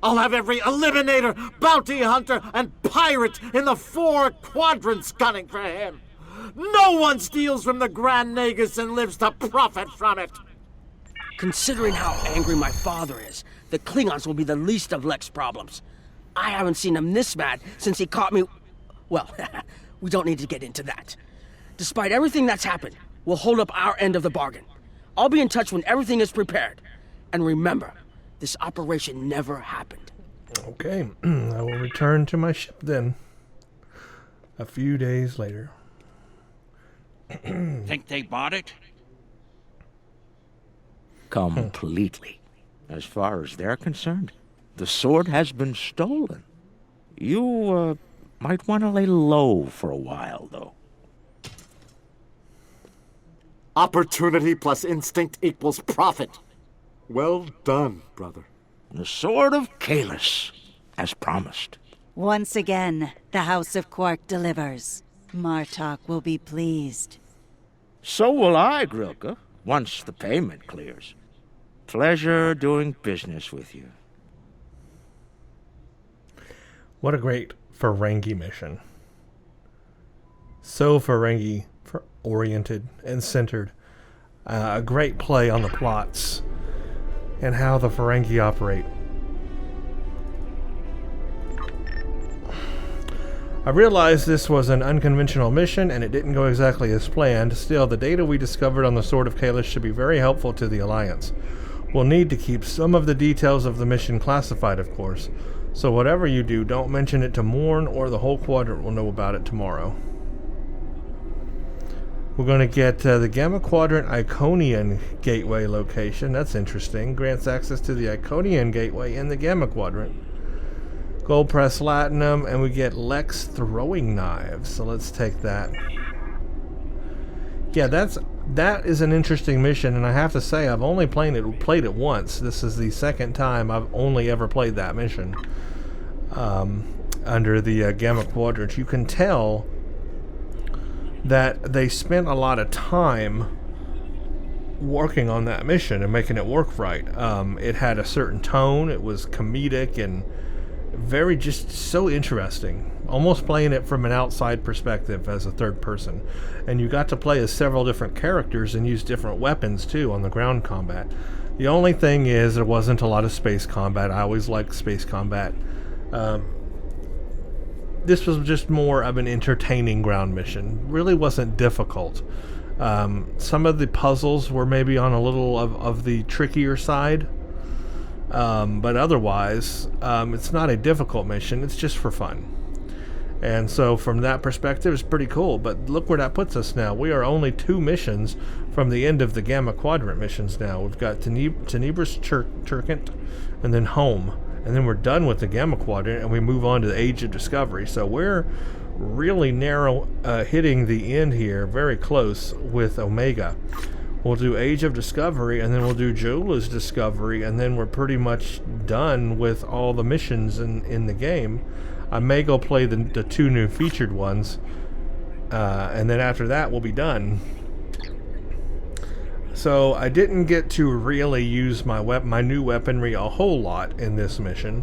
I'll have every eliminator, bounty hunter, and pirate in the 4 quadrants gunning for him! No one steals from the Grand Nagus and lives to profit from it! Considering how angry my father is, the Klingons will be the least of Lek's problems. I haven't seen him this mad since he caught me... Well, we don't need to get into that. Despite everything that's happened, we'll hold up our end of the bargain. I'll be in touch when everything is prepared. And remember, this operation never happened. Okay, I will return to my ship then. A few days later. Think they bought it? Completely. As far as they're concerned, the sword has been stolen. You, might want to lay low for a while, though. Opportunity plus instinct equals profit. Well done, brother. The Sword of Kalis, as promised. Once again, the House of Quark delivers. Martok will be pleased. So will I, Grilka, once the payment clears. Pleasure doing business with you. What a great Ferengi mission. So Ferengi oriented and centered. A great play on the plots and how the Ferengi operate. I realized this was an unconventional mission and it didn't go exactly as planned. Still, the data we discovered on the Sword of Kalis should be very helpful to the Alliance. We'll need to keep some of the details of the mission classified, of course. So whatever you do, don't mention it to Morn or the whole quadrant will know about it tomorrow. We're going to get the Gamma Quadrant Iconian Gateway location. That's interesting. Grants access to the Iconian Gateway in the Gamma Quadrant. Gold Press Latinum, and we get Lex Throwing Knives. So let's take that. Yeah, that is an interesting mission, and I have to say I've only played it once. This is the second time I've only ever played that mission under the Gamma Quadrant. You can tell that they spent a lot of time working on that mission and making it work right. It had a certain tone. It was comedic and very just so interesting. Almost playing it from an outside perspective as a third person. And you got to play as several different characters and use different weapons too on the ground combat. The only thing is there wasn't a lot of space combat. I always liked space combat. This was just more of an entertaining ground mission. Really wasn't difficult. Some of the puzzles were maybe on a little of the trickier side. But otherwise, it's not a difficult mission. It's just for fun. And so from that perspective, it's pretty cool. But look where that puts us now. We are only 2 missions from the end of the Gamma Quadrant missions now. We've got Tenebrous Turkant and then home. And then we're done with the Gamma Quadrant and we move on to the Age of Discovery. So we're really narrow, hitting the end here, very close with Omega. We'll do Age of Discovery, and then we'll do Jola's Discovery, and then we're pretty much done with all the missions in the game. I may go play the 2 new featured ones, and then after that we'll be done. So I didn't get to really use my new weaponry a whole lot in this mission.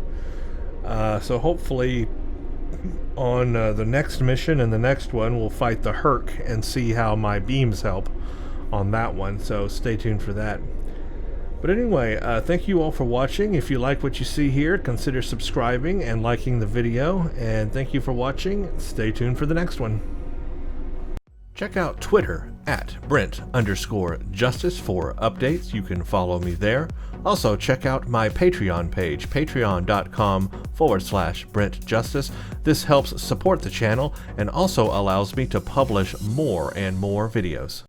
So hopefully on the next mission and the next one we'll fight the Herc and see how my beams help on that one. So stay tuned for that. But anyway, thank you all for watching. If you like what you see here, consider subscribing and liking the video. And thank you for watching. Stay tuned for the next one. Check out Twitter at Brent_Justice for updates. You can follow me there. Also, check out my Patreon page, patreon.com/Brent Justice. This helps support the channel and also allows me to publish more and more videos.